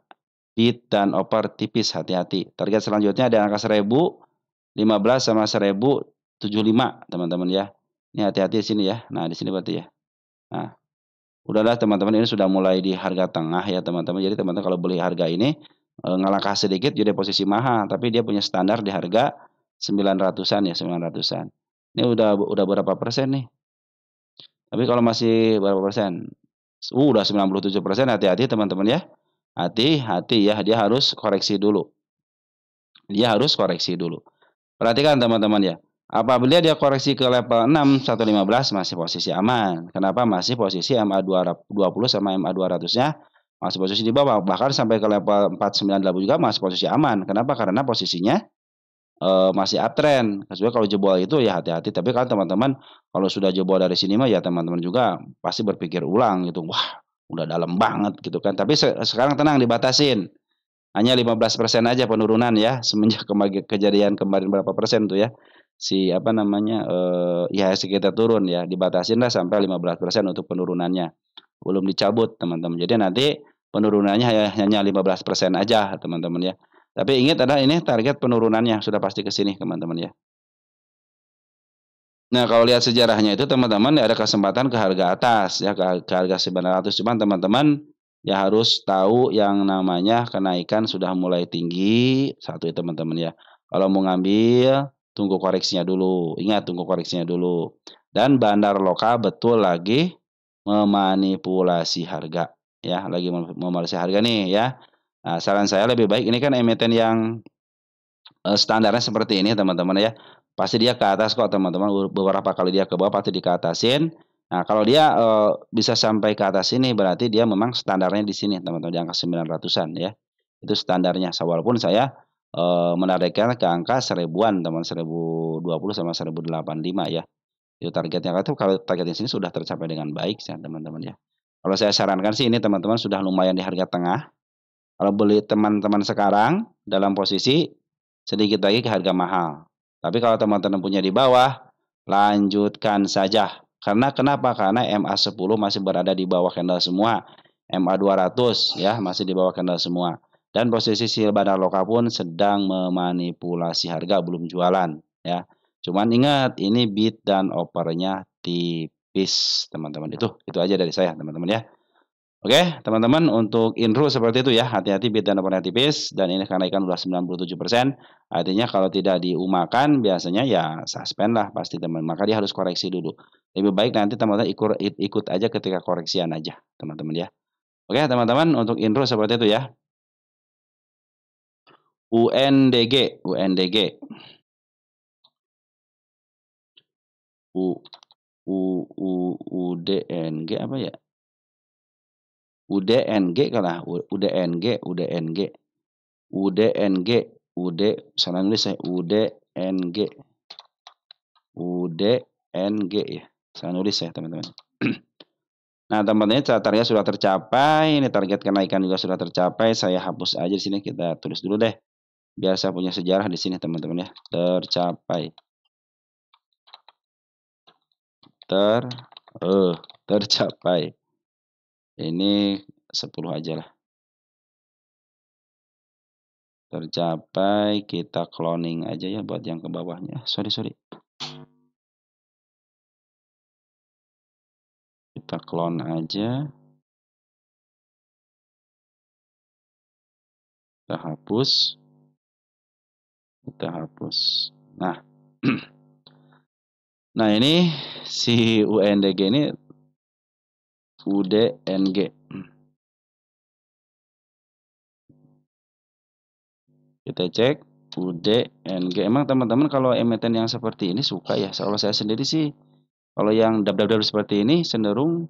Bid dan over tipis, hati-hati. Target selanjutnya di angka 1000, 15 sama 1075, teman-teman ya. Ini hati-hati di sini ya. Nah, di sini berarti ya. Nah, udahlah teman-teman, ini sudah mulai di harga tengah ya teman-teman. Jadi teman-teman kalau beli harga ini ngelangkah sedikit jadi posisi mahal, tapi dia punya standar di harga 900-an ya, 900-an. Ini udah berapa persen nih? Tapi kalau masih berapa persen? Udah 97%, hati-hati teman-teman ya. Hati-hati ya, dia harus koreksi dulu. Dia harus koreksi dulu. Perhatikan teman-teman ya. Apabila dia koreksi ke level 6, 115 masih posisi aman. Kenapa? Masih posisi MA220 sama MA200-nya masih posisi di bawah. Bahkan sampai ke level 498 juga masih posisi aman. Kenapa? Karena posisinya masih uptrend. Kecuali kalau jebol itu ya hati-hati, tapi kan teman-teman kalau sudah jebol dari sini mah ya teman-teman juga pasti berpikir ulang gitu, "Wah, udah dalam banget," gitu kan. Tapi sekarang tenang dibatasin, hanya 15% aja penurunan ya, semenjak kejadian kemarin berapa persen tuh ya, si apa namanya, IHSG kita turun ya, dibatasinlah sampai 15% untuk penurunannya, belum dicabut teman-teman. Jadi nanti penurunannya hanya 15% aja teman-teman ya. Tapi ingat ada ini target penurunannya, sudah pasti ke sini teman-teman ya. Nah, kalau lihat sejarahnya itu teman-teman ada kesempatan ke harga atas ya, ke harga 900, cuman teman-teman ya harus tahu yang namanya kenaikan sudah mulai tinggi, satu ya teman-teman ya. Kalau mau ngambil, tunggu koreksinya dulu, ingat tunggu koreksinya dulu. Dan bandar lokal betul lagi memanipulasi harga ya, lagi memanipulasi harga nih ya. Nah, saran saya lebih baik ini kan emiten yang standarnya seperti ini teman-teman ya. Pasti dia ke atas kok teman-teman, beberapa kali dia ke bawah pasti dikeatasin. Nah, kalau dia, bisa sampai ke atas sini berarti dia memang standarnya di sini teman-teman, di angka 900-an ya. Itu standarnya. Walaupun saya, menargetkan ke angka 1000-an teman, 1020 sama 1085 ya. Itu targetnya. Kalau target di sini sudah tercapai dengan baik ya teman-teman ya. Kalau saya sarankan sih ini teman-teman sudah lumayan di harga tengah. Kalau beli teman-teman sekarang dalam posisi sedikit lagi ke harga mahal. Tapi kalau teman-teman punya di bawah, lanjutkan saja. Karena kenapa? Karena MA10 masih berada di bawah candle semua. MA200 ya masih di bawah candle semua. Dan posisi bandar lokal pun sedang memanipulasi harga, belum jualan ya. Cuman ingat ini bid dan opernya tipis teman-teman. Itu aja dari saya teman-teman ya. Oke, teman-teman untuk intro seperti itu ya. Hati-hati bid dan opernya tipis dan ini kenaikan udah 97%. Artinya kalau tidak diumakan biasanya ya suspend lah pasti teman. Maka dia harus koreksi dulu. Lebih baik nanti teman-teman ikut aja ketika koreksian aja, teman-teman ya. Oke, teman-teman untuk intro seperti itu ya. UNDG, UNDG. U U U UDNG apa ya? UDNG kalah, UDNG, UDNG. UDNG, salah nulis saya, UDNG, UDNG ya, salah nulis ya teman-teman. Nah teman-teman targetnya sudah tercapai, ini target kenaikan juga sudah tercapai. Saya hapus aja di sini, kita tulis dulu deh, biar saya punya sejarah di sini teman-teman ya. Tercapai, tercapai. Ini 10 aja lah. Tercapai, kita cloning aja ya buat yang ke bawahnya. Sorry. Kita clone aja. Kita hapus. Nah. Nah, ini si UNDG ini UDNG. Kita cek UDNG. Emang teman-teman kalau emiten yang seperti ini suka ya? Kalau saya sendiri sih kalau yang dab-dab seperti ini cenderung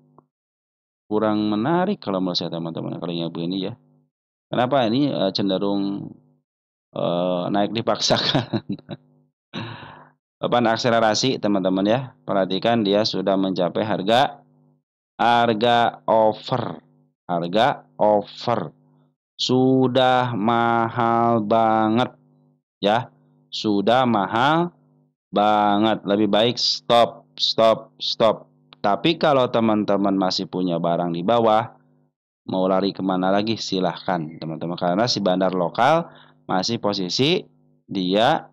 kurang menarik kalau menurut saya teman-teman kalau yang begini ya. Kenapa ini cenderung naik dipaksakan. Papan akselerasi teman-teman ya. Perhatikan dia sudah mencapai harga over. Harga over. Sudah mahal banget ya. Sudah mahal banget. Lebih baik stop. Tapi kalau teman-teman masih punya barang di bawah, mau lari kemana lagi silahkan teman-teman. Karena si bandar lokal masih posisi dia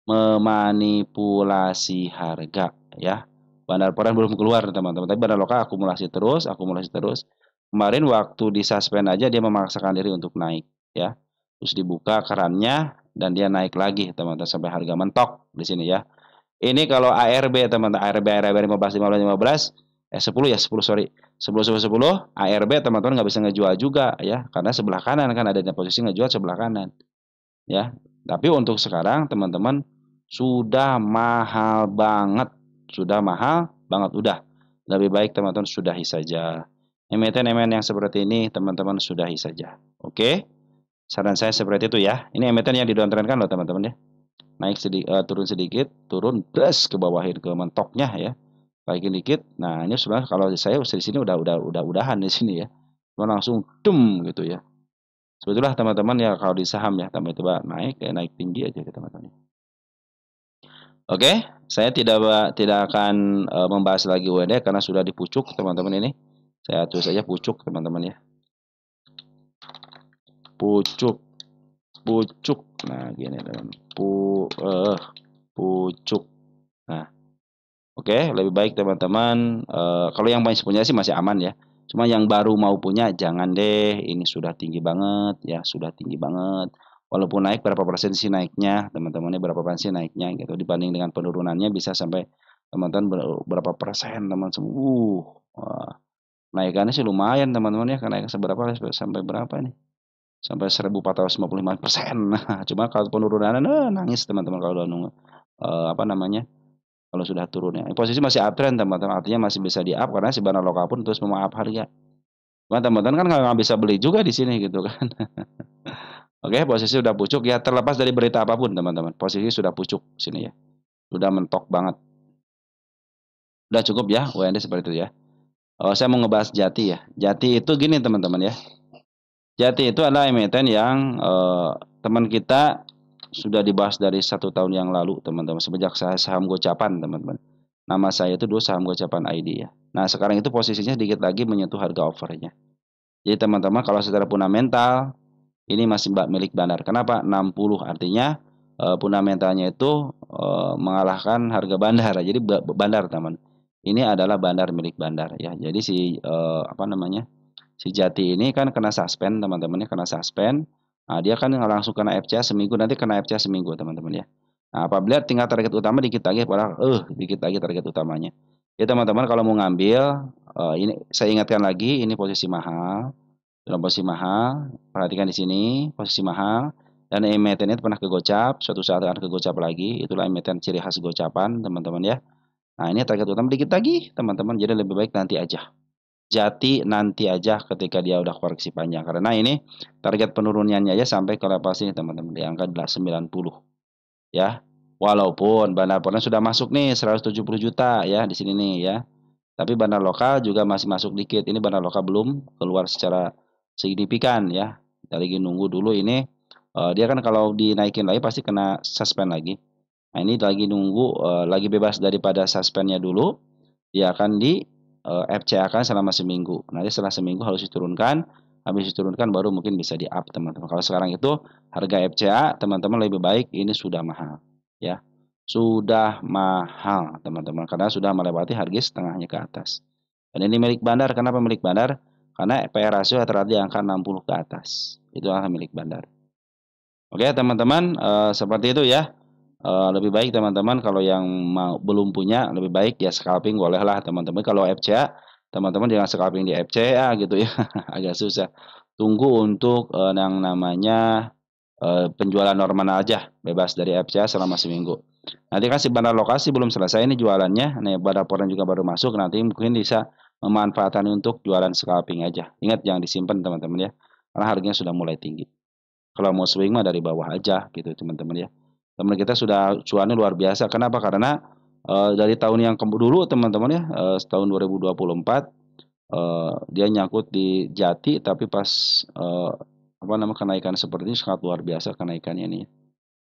memanipulasi harga ya. Bandar foreign belum keluar teman-teman, tapi bandar lokal akumulasi terus. Kemarin waktu di suspend aja dia memaksakan diri untuk naik ya. Terus dibuka kerannya dan dia naik lagi teman-teman sampai harga mentok di sini ya. Ini kalau ARB teman-teman, ARB 15 10 ya, 10 sorry. 10 ARB teman-teman nggak bisa ngejual juga ya, karena sebelah kanan kan ada posisi ngejual sebelah kanan ya. Tapi untuk sekarang teman-teman sudah mahal banget, udah. Lebih baik teman-teman sudahi saja. Emiten-emiten yang seperti ini teman-teman sudahi saja. Oke? Saran saya seperti itu ya. Ini emiten yang di downtrend kan loh teman-teman ya. turun sedikit, turun bres ke bawahin ke mentoknya ya. Naikin dikit. Nah, ini sebenarnya kalau saya di sini udahan di sini ya. Cuma langsung dem gitu ya. Sebetulnya teman-teman ya kalau di saham ya, tiba-tiba naik kayak naik tinggi aja gitu teman-teman. Oke, saya tidak akan membahas lagi UND karena sudah dipucuk teman-teman ini. Saya tulis saja pucuk teman-teman ya. Pucuk, pucuk. Nah, gini teman. Pucuk. Nah, oke, lebih baik teman-teman kalau yang masih punya sih masih aman ya. Cuma yang baru mau punya jangan deh, ini sudah tinggi banget ya, sudah tinggi banget. Walaupun naik berapa persen sih naiknya, teman-temannya berapa persen sih naiknya gitu dibanding dengan penurunannya bisa sampai teman-teman berapa persen teman-teman. Naikannya sih lumayan teman-teman ya, naik seberapa sampai berapa nih? Sampai 1.455%. Nah, cuma kalau penurunannya nangis teman-teman kalau udah nunggu apa namanya? Kalau sudah turun ya. Posisi masih uptrend teman-teman, artinya masih bisa di-up karena si Bana Loka pun terus mau up harga. Cuma teman-teman kan nggak bisa beli juga di sini gitu kan. Oke, posisi sudah pucuk ya, terlepas dari berita apapun teman-teman. Posisi sudah pucuk sini ya. Sudah mentok banget. Udah cukup ya, UND seperti itu ya. Oh, saya mau ngebahas Jati ya. Jati itu gini teman-teman ya. Jati itu adalah emiten yang teman kita sudah dibahas dari 1 tahun yang lalu teman-teman. Semenjak saya saham gocapan teman-teman. Nama saya itu dulu saham gocapan ID ya. Nah sekarang itu posisinya sedikit lagi menyentuh harga overnya. Jadi teman-teman kalau secara fundamental ini masih milik Bandar. Kenapa? 60 artinya fundamentalnya itu mengalahkan harga Bandar. Jadi Bandar teman. Ini adalah Bandar milik Bandar ya. Jadi si apa namanya? Si Jati ini kan kena suspend teman-temannya, kena suspend. Nah, dia kan langsung kena FCA seminggu, nanti kena FCA seminggu teman-teman ya. Nah, apabila tinggal target utama dikit lagi, padahal dikit lagi target utamanya. Ya teman-teman kalau mau ngambil, ini saya ingatkan lagi, ini posisi mahal, dalam posisi mahal. Perhatikan di sini, posisi mahal. Dan emiten itu pernah kegocap, suatu saat akan kegocap lagi. Itulah emiten ciri khas gocapan teman-teman ya. Nah ini target utama dikit lagi teman-teman, jadi lebih baik nanti aja. Jati nanti aja ketika dia udah koreksi panjang. Karena ini target penurunannya aja sampai ke level sini teman-teman di angka 90 ya. Walaupun bandar pondok sudah masuk nih 170 juta ya di sini nih ya. Tapi bandar lokal juga masih masuk dikit. Ini bandar lokal belum keluar secara signifikan ya. Kita lagi nunggu dulu ini. Dia kan kalau dinaikin lagi pasti kena suspend lagi. Nah ini lagi nunggu, lagi bebas daripada suspendnya dulu. Dia akan di FCA kan selama seminggu. Nanti setelah seminggu harus diturunkan. Habis diturunkan baru mungkin bisa di up teman-teman. Kalau sekarang itu harga FCA teman-teman lebih baik ini sudah mahal ya. Sudah mahal teman-teman karena sudah melewati harga setengahnya ke atas. Dan ini milik bandar. Kenapa milik bandar? Karena PR rasio rata-rata di angka 60 ke atas. Itu adalah milik bandar. Oke teman-teman, seperti itu ya. Lebih baik teman-teman kalau yang belum punya lebih baik ya scalping bolehlah teman-teman. Kalau FCA teman-teman jangan scalping di FCA gitu ya. Agak susah. Tunggu untuk yang namanya penjualan normal aja, bebas dari FCA selama seminggu. Nanti kan si bandar lokasi belum selesai ini jualannya. Nih bandar poren juga baru masuk, nanti mungkin bisa memanfaatkan untuk jualan scalping aja. Ingat jangan disimpan teman-teman ya. Karena harganya sudah mulai tinggi. Kalau mau swing mah dari bawah aja gitu teman-teman ya. Teman kita sudah cuannya luar biasa. Kenapa? Karena dari tahun yang dulu teman-teman ya, tahun 2024 dia nyangkut di Jati, tapi pas apa nama kenaikan seperti ini sangat luar biasa kenaikannya nih.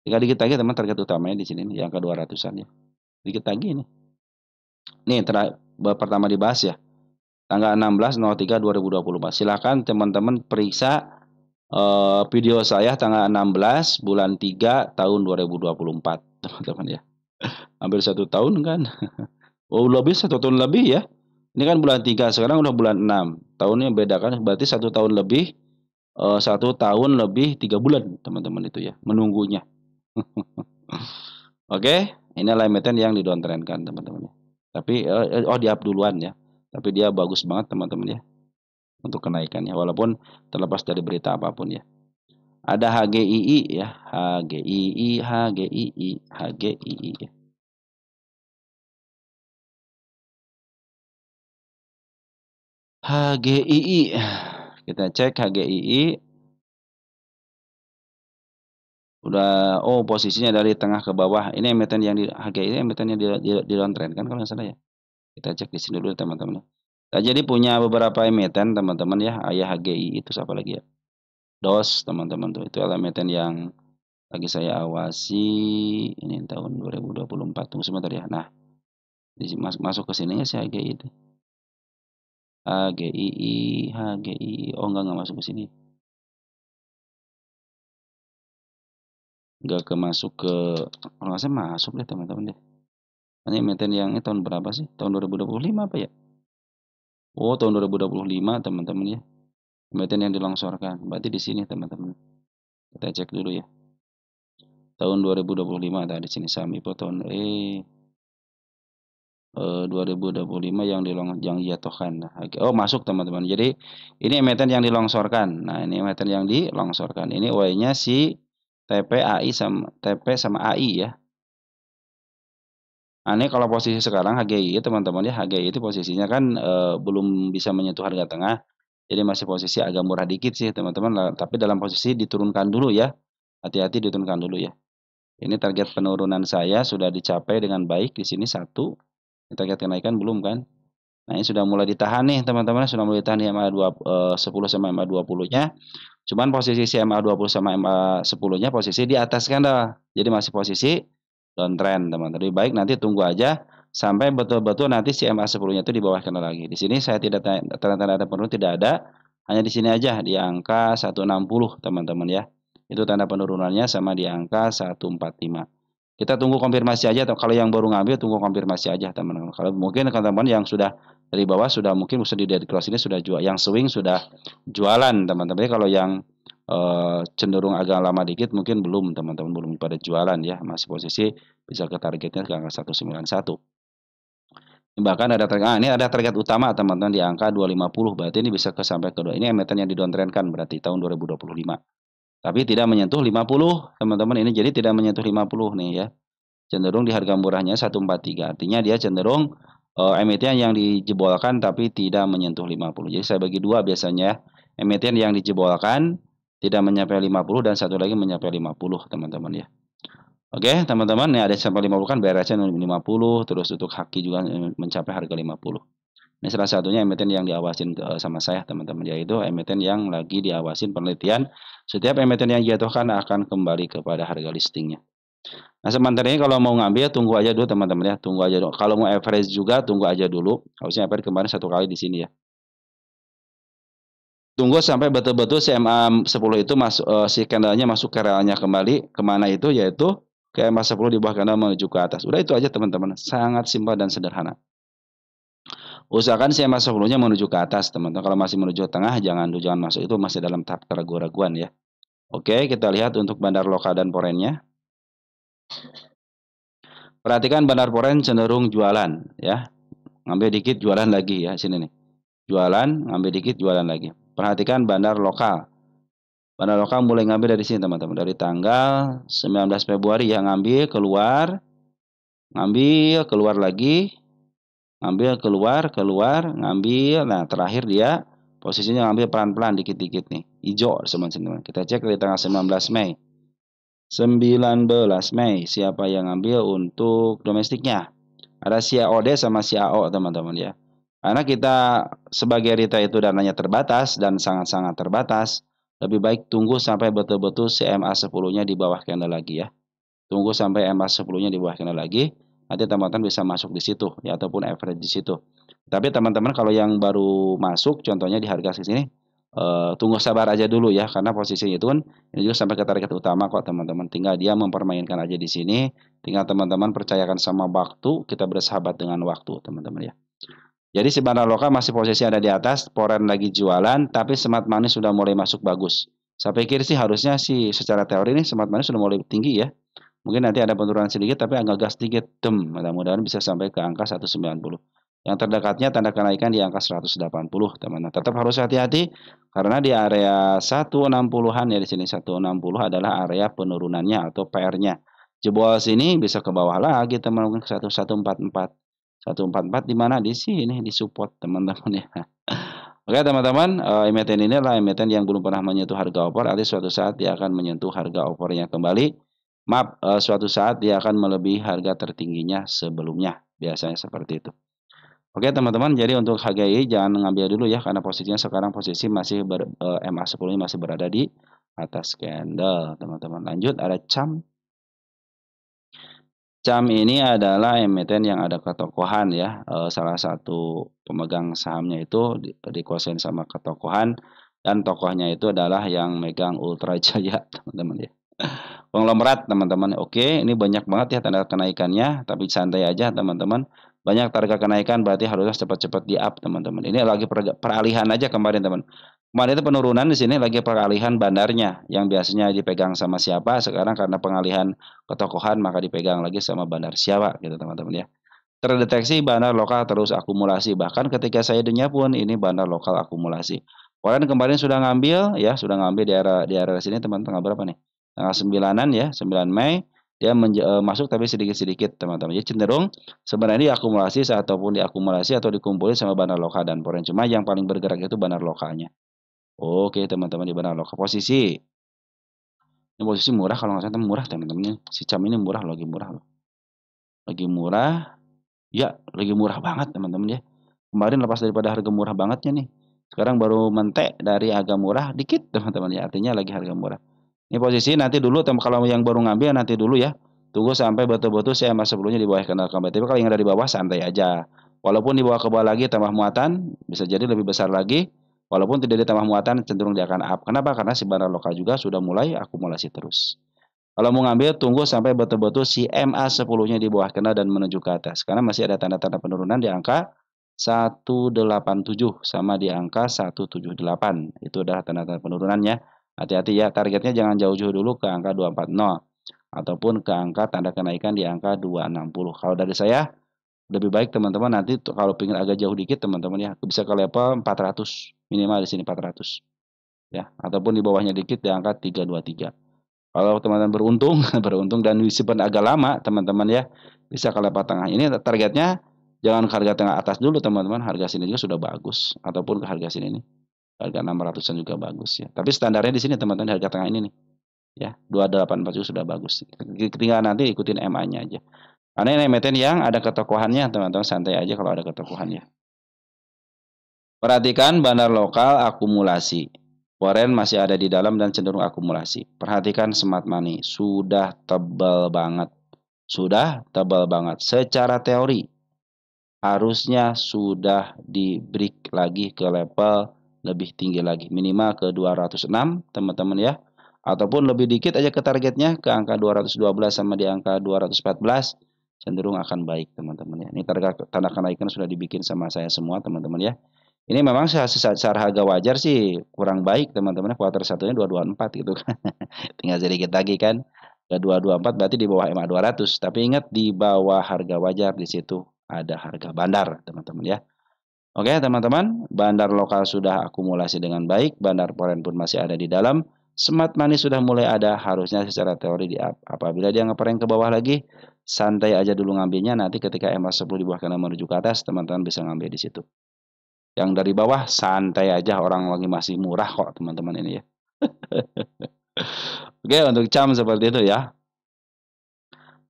Tinggal dikit lagi teman target utamanya di sini nih, yang ke 200-an ya. Dikit lagi nih. Nih pertama dibahas ya. Tanggal 16.03.2024. Silakan teman-teman periksa video saya tanggal 16 bulan 3 tahun 2024 teman-teman ya. Hampir 1 tahun kan. Oh lebih 1 tahun lebih ya. Ini kan bulan 3 sekarang udah bulan 6. Tahunnya beda kan berarti 1 tahun lebih 1 tahun lebih 3 bulan teman-teman itu ya menunggunya. Oke, ini emiten yang didowntrendkan teman-teman ya. Tapi di up duluan ya. Tapi dia bagus banget teman-teman ya untuk kenaikannya walaupun terlepas dari berita apapun ya. Ada HGII ya, HGII, HGII, HGII ya. HGII. Kita cek HGII. Udah, oh posisinya dari tengah ke bawah. Ini emiten yang di HGI ini emiten yang di downtrend kan kalau nggak salah ya. Kita cek di sini dulu teman-teman. Nah, jadi punya beberapa emiten teman-teman ya. Ayah HGI itu siapa lagi ya? DOS teman-teman tuh. Itu emiten yang lagi saya awasi ini tahun 2024. Tunggu sebentar ya. Nah, masuk ke sininya si HGI itu. HGI. Oh enggak masuk ke sini. Enggak masuk ke, kalau nggak salah masuk deh teman-teman deh. Ini emiten yang ini tahun berapa sih? Tahun 2025 apa ya? Oh, tahun 2025 teman-teman ya. Emiten yang dilongsorkan. Berarti di sini teman-teman. Kita cek dulu ya. Tahun 2025 ada di sini saham IPO tahun 2025 yang dijatuhkan. Oh, masuk teman-teman. Jadi ini emiten yang dilongsorkan. Nah, ini emiten yang dilongsorkan. Ini Y-nya si TP sama AI ya. Nah, ini kalau posisi sekarang HGI teman-teman ya, HGI itu posisinya kan belum bisa menyentuh harga tengah. Jadi masih posisi agak murah dikit sih teman-teman, tapi dalam posisi diturunkan dulu ya. Hati-hati diturunkan dulu ya. Ini target penurunan saya sudah dicapai dengan baik di sini satu. Target kenaikan belum kan? Nah, ini sudah mulai ditahan nih teman-teman, sudah mulai ditahan di MA10 sama MA20-nya. Cuman posisi si MA20 sama MA10-nya posisi di atas candle. Jadi masih posisi downtrend teman-teman. Lebih baik nanti tunggu aja sampai betul-betul nanti si MA10-nya itu di bawah candle lagi. Di sini saya tidak tanda-tanda ada penurunan, tidak ada. Hanya di sini aja di angka 160 teman-teman ya. Itu tanda penurunannya sama di angka 145. Kita tunggu konfirmasi aja, atau kalau yang baru ngambil tunggu konfirmasi aja teman-teman. Kalau mungkin teman-teman yang sudah dari bawah sudah mungkin sudah di dead cross ini sudah jual, yang swing sudah jualan teman-teman. Jadi kalau yang cenderung agak lama dikit mungkin belum teman-teman, belum pada jualan ya, masih posisi bisa ke targetnya ke angka 191. Bahkan ada target, ini ada target utama teman-teman di angka 250, berarti ini bisa ke sampai ke 2. Ini emiten yang didowntrendkan berarti tahun 2025. Tapi tidak menyentuh 50 teman-teman, ini jadi tidak menyentuh 50 nih ya. Cenderung di harga murahnya 143. Artinya dia cenderung emiten yang dijebolkan tapi tidak menyentuh 50. Jadi saya bagi dua biasanya. Emiten yang dijebolkan tidak mencapai 50 dan satu lagi mencapai 50 teman-teman ya. Oke, teman-teman, ini ada sampai 50 kan BRS-nya 50, terus untuk Haki juga mencapai harga 50. Ini salah satunya emiten yang diawasin sama saya teman-teman, yaitu emiten yang lagi diawasin penelitian. Setiap emiten yang jatuhkan akan kembali kepada harga listingnya. Nah, sementara ini kalau mau ngambil tunggu aja dulu teman-teman ya, tunggu aja dulu. Kalau mau average juga tunggu aja dulu. Harusnya average kemarin satu kali di sini ya. Tunggu sampai betul-betul si MA10 itu masuk, si candlenya masuk ke realnya kembali. Kemana itu? Yaitu ke MA10 di bawah candle menuju ke atas. Udah itu aja teman-teman. Sangat simpel dan sederhana. Usahakan si MA10-nya menuju ke atas teman-teman. Kalau masih menuju tengah jangan masuk, itu masih dalam tahap keraguan-raguan ya. Oke, kita lihat untuk bandar lokal dan forennya. Perhatikan bandar foreign cenderung jualan ya. Ngambil dikit jualan lagi ya, sini nih. Jualan, ngambil dikit jualan lagi. Perhatikan bandar lokal. Bandar lokal mulai ngambil dari sini teman-teman. Dari tanggal 19 Februari ya, ngambil keluar, ngambil keluar lagi, ngambil keluar, ngambil. Nah, terakhir dia posisinya ngambil pelan-pelan dikit-dikit nih. Hijau teman-teman. Kita cek dari tanggal 19 Mei. 19 Mei siapa yang ngambil untuk domestiknya? Ada CAOD sama CAO teman-teman ya. Karena kita sebagai retail itu dananya terbatas dan sangat-sangat terbatas, lebih baik tunggu sampai betul-betul CMA 10-nya di bawah candle lagi ya. Tunggu sampai MA 10-nya di bawah candle lagi, nanti teman-teman bisa masuk di situ ya, ataupun average di situ. Tapi teman-teman kalau yang baru masuk contohnya di harga sini, tunggu sabar aja dulu ya, karena posisinya itu kan ini juga sampai ke target utama kok teman-teman. Tinggal dia mempermainkan aja di sini. Tinggal teman-teman percayakan sama waktu, kita bersahabat dengan waktu teman-teman ya. Jadi si bandar lokal masih posisi ada di atas, foreign lagi jualan, tapi smart money sudah mulai masuk bagus. Saya pikir sih harusnya sih secara teori ini smart money sudah mulai tinggi ya. Mungkin nanti ada penurunan sedikit tapi agak gas sedikit. Mudah-mudahan bisa sampai ke angka 190. Yang terdekatnya tanda kenaikan di angka 180, teman-teman. Tetap harus hati-hati karena di area 160-an ya, di sini 160 adalah area penurunannya atau PR-nya. Jebol sini bisa ke bawah lagi teman-teman, ke 1144. 144 di mana? Di sini di support teman-teman ya. Oke teman-teman, emiten ini adalah emiten yang belum pernah menyentuh harga over, artinya suatu saat dia akan menyentuh harga overnya kembali. Maaf, suatu saat dia akan melebihi harga tertingginya sebelumnya, biasanya seperti itu. Oke teman-teman, jadi untuk HGI jangan ngambil dulu ya, karena posisinya sekarang posisi masih MA10 masih berada di atas candle teman-teman. Lanjut, ada CAM. CAM ini adalah emiten yang ada ketokohan ya, salah satu pemegang sahamnya itu dikuasain sama ketokohan, dan tokohnya itu adalah yang megang Ultra Jaya teman-teman ya. Konglomerat teman-teman. Oke, ini banyak banget ya tanda kenaikannya, tapi santai aja teman-teman. Banyak target kenaikan berarti harusnya cepat-cepat di up teman-teman. Ini lagi peralihan aja kemarin teman. Kemarin itu penurunan di sini lagi peralihan bandarnya yang biasanya dipegang sama siapa, sekarang karena pengalihan ketokohan maka dipegang lagi sama bandar siapa gitu teman-teman ya. Terdeteksi bandar lokal terus akumulasi. Bahkan ketika saya dunia pun ini bandar lokal akumulasi. Kemarin sudah ngambil ya, sudah ngambil di area sini teman tanggal berapa nih? Tanggal 9-an ya, 9 Mei dia masuk tapi sedikit-sedikit teman-teman. Jadi cenderung sebenarnya diakumulasi ataupun diakumulasi atau dikumpulin sama bandar lokal dan foreign. Cuma yang paling bergerak itu bandar lokalnya. Oke teman-teman, di bandar lokal posisi. Ini posisi murah kalau nggak salah murah teman-teman. Si CAM ini murah, lagi murah loh. Lagi murah. Ya, lagi murah banget teman-teman ya. Kemarin lepas daripada harga murah bangetnya nih. Sekarang baru mentek dari harga murah dikit teman-teman ya. Artinya lagi harga murah. Ini posisi nanti dulu kalau yang baru ngambil nanti dulu ya. Tunggu sampai betul-betul saya mas sebelumnya di bawah kenal kembali. Tapi kalau yang ada di bawah santai aja. Walaupun di bawah ke bawah lagi tambah muatan, bisa jadi lebih besar lagi. Walaupun tidak ditambah muatan cenderung dia akan up. Kenapa? Karena si barang lokal juga sudah mulai akumulasi terus. Kalau mau ngambil, tunggu sampai betul-betul si MA10-nya di bawah kena dan menuju ke atas. Karena masih ada tanda-tanda penurunan di angka 187 sama di angka 178. Itu adalah tanda-tanda penurunannya. Hati-hati ya, targetnya jangan jauh-jauh dulu ke angka 240 ataupun ke angka tanda kenaikan di angka 260. Kalau dari saya, lebih baik teman-teman nanti kalau ingin agak jauh dikit teman-teman ya, bisa ke level 400, minimal di sini 400 ya, ataupun di bawahnya dikit di angka 323. Kalau teman-teman beruntung, beruntung dan disimpan agak lama, teman-teman ya, bisa ke level tengah. Ini targetnya jangan ke harga tengah atas dulu, teman-teman. Harga sini juga sudah bagus, ataupun ke harga sini nih, harga 600-an juga bagus ya. Tapi standarnya di sini teman-teman harga tengah ini nih, ya 284 juga sudah bagus. Tinggal nanti ikutin MA-nya aja. Karena ini emiten yang ada ketokohannya, teman-teman santai aja kalau ada ketokohannya. Perhatikan bandar lokal akumulasi. Foreign masih ada di dalam dan cenderung akumulasi. Perhatikan smart money, sudah tebal banget. Sudah tebal banget. Secara teori, harusnya sudah di break lagi ke level lebih tinggi lagi. Minimal ke 206, teman-teman ya. Ataupun lebih dikit aja ke targetnya, ke angka 212 sama di angka 214. Cenderung akan baik, teman-teman ya. Ini tanda kenaikan sudah dibikin sama saya semua, teman-teman ya. Ini memang secara harga wajar sih kurang baik teman-teman. Kuartal satunya 224 gitu kan. Tinggal sedikit lagi kan. Ke 224 berarti di bawah MA 200. Tapi ingat di bawah harga wajar di situ ada harga bandar teman-teman ya. Oke teman-teman, bandar lokal sudah akumulasi dengan baik, bandar foreign pun masih ada di dalam. Smart money sudah mulai ada, harusnya secara teori di up. Apabila dia ngeprank ke bawah lagi, santai aja dulu ngambilnya. Nanti ketika MA 10 di bawah kanan menuju ke atas, teman-teman bisa ngambil di situ. Yang dari bawah santai aja, orang lagi masih murah kok teman-teman ini ya. Oke, untuk CAM seperti itu ya.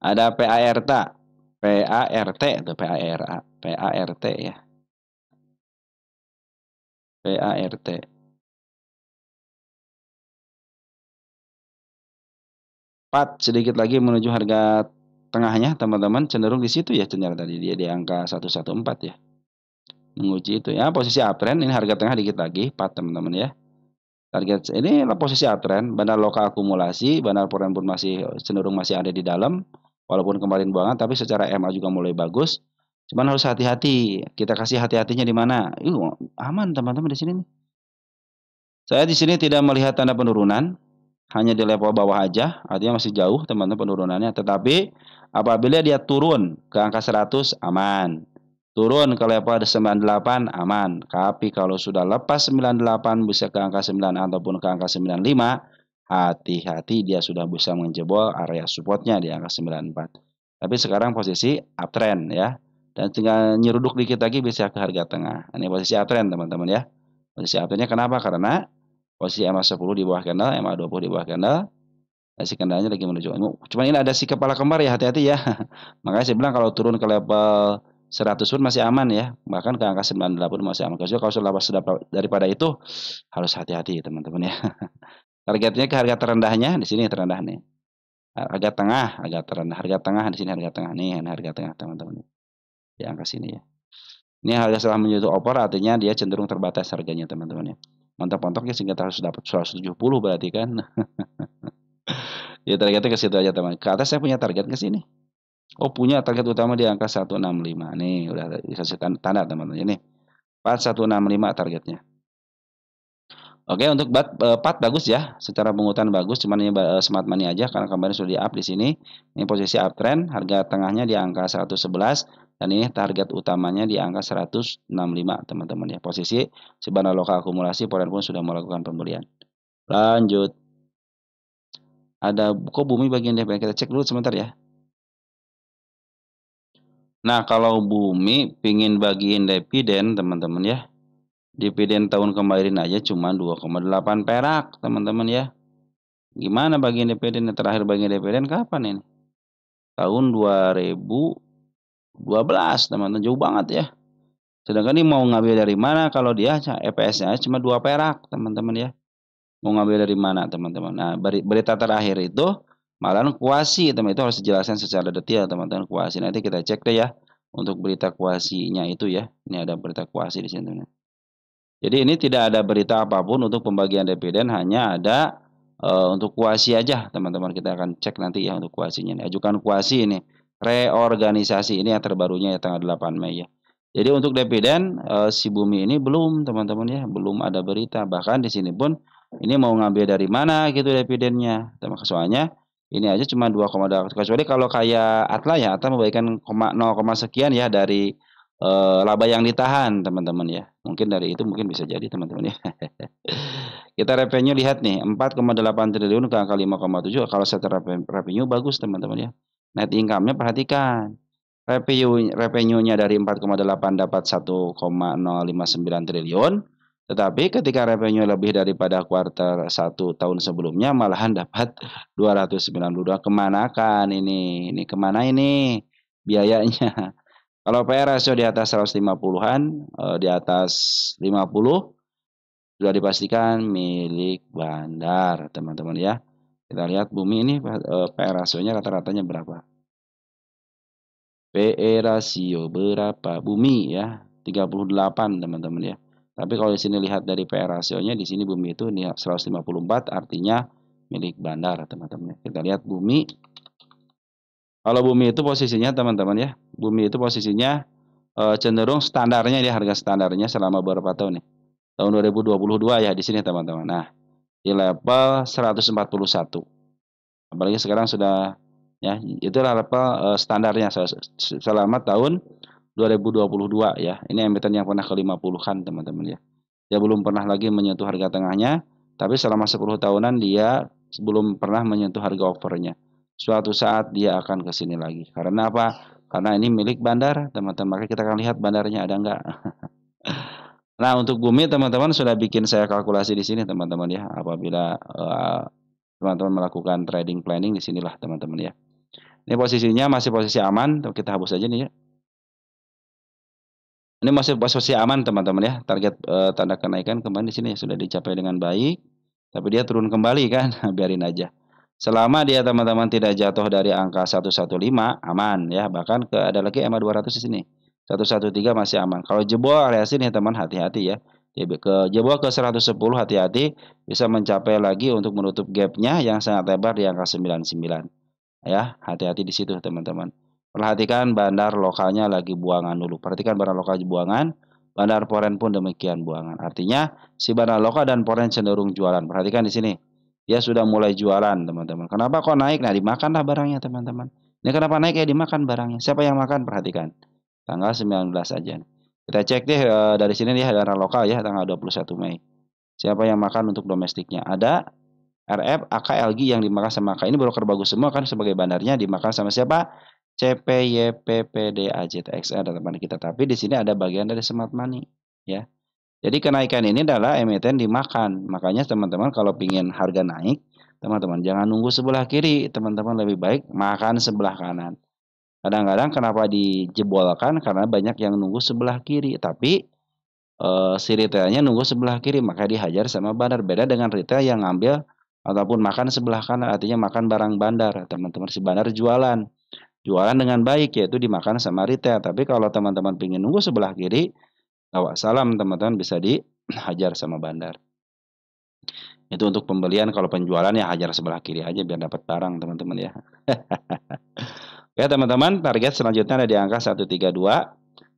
Ada PART, PART atau PARA, PART ya. PART. Sedikit lagi menuju harga tengahnya teman-teman, cenderung di situ ya cenderung tadi dia di angka 114 ya. Menguji itu ya, posisi uptrend ini harga tengah dikit lagi 4 teman-teman ya. Target ini posisi uptrend, bandar lokal akumulasi, bandar foreign pun masih cenderung masih ada di dalam, walaupun kemarin buangan, tapi secara MA juga mulai bagus. Cuman harus hati-hati. Kita kasih hati-hatinya di mana? Aman teman-teman di sini nih. Saya di sini tidak melihat tanda penurunan, hanya di level bawah aja, artinya masih jauh teman-teman penurunannya. Tetapi apabila dia turun ke angka 100 aman. Turun ke level 98 aman. Tapi kalau sudah lepas 98 bisa ke angka 9 ataupun ke angka 95, hati-hati dia sudah bisa menjebol area supportnya di angka 94. Tapi sekarang posisi uptrend ya. Dan tinggal nyeruduk dikit lagi bisa ke harga tengah. Ini posisi uptrend teman-teman ya. Posisi uptrendnya kenapa? Karena posisi MA10 di bawah candle, MA20 di bawah candle, si candlenya lagi menuju. Cuma ini ada si kepala kembar ya, hati-hati ya. Makanya saya bilang kalau turun ke level 100 pun masih aman ya, bahkan ke angka 98 masih aman. Kalau sudah daripada itu harus hati-hati teman-teman ya. Targetnya ke harga terendahnya di sini terendah nih. Harga tengah, harga terendah, harga tengah di sini harga tengah nih, harga tengah teman-teman. Di angka sini ya. Ini harga setelah menyentuh upper artinya dia cenderung terbatas harganya teman-teman ya. Mantap-mantapnya sehingga harus dapat 170 berarti kan. Ya targetnya ke situ aja teman. Ke atas saya punya target ke sini. Oh punya target utama di angka 165. Nih udah dikasih tanda teman-teman. Ini 4165 targetnya. Oke, untuk pat bagus ya, secara penguatan bagus, cuman ini smart money aja karena kemarin sudah di up di sini. Ini posisi uptrend, harga tengahnya di angka 111 dan ini target utamanya di angka 165 teman-teman ya. Posisi si bandar lokal akumulasi Forex pun sudah melakukan pembelian. Lanjut. Ada kok bumi bagian dividen, kita cek dulu sebentar ya. Nah, kalau bumi pingin bagiin dividen teman-teman ya. Dividen tahun kemarin aja cuma 2,8 perak teman-teman ya. Gimana bagian dividen terakhir bagian dividen kapan ini? Tahun 2012 teman-teman, jauh banget ya. Sedangkan ini mau ngambil dari mana kalau dia EPS-nya cuma 2 perak teman-teman ya. Mau ngambil dari mana teman-teman? Nah, berita terakhir itu malah kuasi teman, itu harus dijelaskan secara detail teman-teman kuasi. Nanti kita cek deh ya untuk berita kuasinya itu ya. Ini ada berita kuasi di sini. Jadi ini tidak ada berita apapun untuk pembagian dividen, hanya ada untuk kuasi aja teman-teman. Kita akan cek nanti ya untuk kuasinya. Ajukan kuasi ini, reorganisasi ini yang terbarunya ya tanggal 8 Mei ya. Jadi untuk dividen si bumi ini belum teman-teman ya, belum ada berita. Bahkan di sini pun ini mau ngambil dari mana gitu dividennya. Soalnya ini aja cuma 2,8. Kecuali kalau kayak Atla ya, Atla memberikan 0, sekian ya dari laba yang ditahan teman-teman ya. Mungkin dari itu mungkin bisa jadi teman-teman ya. Kita revenue lihat nih 4,8 triliun ke angka 5,7. Kalau secara revenue bagus teman-teman ya. Net income-nya perhatikan. Revenue-nya dari 4,8 dapat 1,059 triliun. Tetapi ketika revenue lebih daripada kuartal 1 tahun sebelumnya malahan dapat 292. Kemana kan ini? Ini kemana ini biayanya? Kalau PE rasio di atas 150-an, di atas 50 sudah dipastikan milik bandar, teman-teman ya. Kita lihat bumi ini PE rasionya rata-ratanya berapa? PE rasio berapa? Bumi ya, 38 teman-teman ya. Tapi kalau di sini lihat dari PE rasionya, di sini bumi itu 154 artinya milik bandar, teman-teman. Kita lihat bumi. Kalau bumi itu posisinya teman-teman ya, bumi itu posisinya cenderung standarnya dia harga standarnya selama beberapa tahun nih. Tahun 2022 ya di sini teman-teman. Nah, di level 141. Apalagi sekarang sudah ya, itulah level standarnya selama tahun 2022 ya. Ini emiten yang pernah ke 50-an teman-teman ya. Dia belum pernah lagi menyentuh harga tengahnya, tapi selama 10 tahunan dia belum pernah menyentuh harga overnya. Suatu saat dia akan ke sini lagi. Karena apa? Karena ini milik bandar, teman-teman. Maka kita akan lihat bandarnya ada enggak. Nah, untuk bumi teman-teman sudah bikin saya kalkulasi di sini teman-teman ya. Apabila teman-teman melakukan trading planning di sinilah teman-teman ya. Ini posisinya masih posisi aman, kita hapus aja nih ya. Ini masih posisi aman teman-teman ya. Target tanda kenaikan kemarin di sini sudah dicapai dengan baik. Tapi dia turun kembali kan, biarin aja. Selama dia teman-teman tidak jatuh dari angka 115 aman ya. Bahkan ada lagi EMA 200 di sini. 113 masih aman. Kalau jebol area sini teman hati-hati ya. Jebol ke 110 hati-hati, bisa mencapai lagi untuk menutup gapnya yang sangat lebar di angka 99. Ya, hati-hati di situ teman-teman. Perhatikan bandar lokalnya lagi buangan dulu. Perhatikan bandar lokal buangan, bandar foreign pun demikian buangan. Artinya si bandar lokal dan foreign cenderung jualan. Perhatikan di sini. Dia sudah mulai jualan, teman-teman. Kenapa kok naik? Nah, dimakanlah barangnya, teman-teman. Ini kenapa naik ya dimakan barangnya. Siapa yang makan? Perhatikan. Tanggal 19 aja. Kita cek deh dari sini dia bandar lokal ya, tanggal 21 Mei. Siapa yang makan untuk domestiknya? Ada RF, AK, LG yang dimakan sama AK. Ini broker bagus semua kan sebagai bandarnya dimakan sama siapa? CP, YP, PD, AJTXR dan teman kita. Tapi di sini ada bagian dari smart money ya. Jadi kenaikan ini adalah emiten dimakan. Makanya teman-teman kalau ingin harga naik, teman-teman jangan nunggu sebelah kiri, teman-teman lebih baik makan sebelah kanan. Kadang-kadang kenapa dijebolkan karena banyak yang nunggu sebelah kiri, tapi si retailnya nunggu sebelah kiri, maka dihajar sama bandar. Beda dengan retail yang ngambil ataupun makan sebelah kanan, artinya makan barang bandar. Teman-teman si bandar jualan, jualan dengan baik yaitu dimakan sama retail. Tapi kalau teman-teman ingin nunggu sebelah kiri, salam teman-teman bisa dihajar sama bandar. Itu untuk pembelian, kalau penjualan ya hajar sebelah kiri aja biar dapat barang teman-teman ya. Oke teman-teman, target selanjutnya ada di angka 132.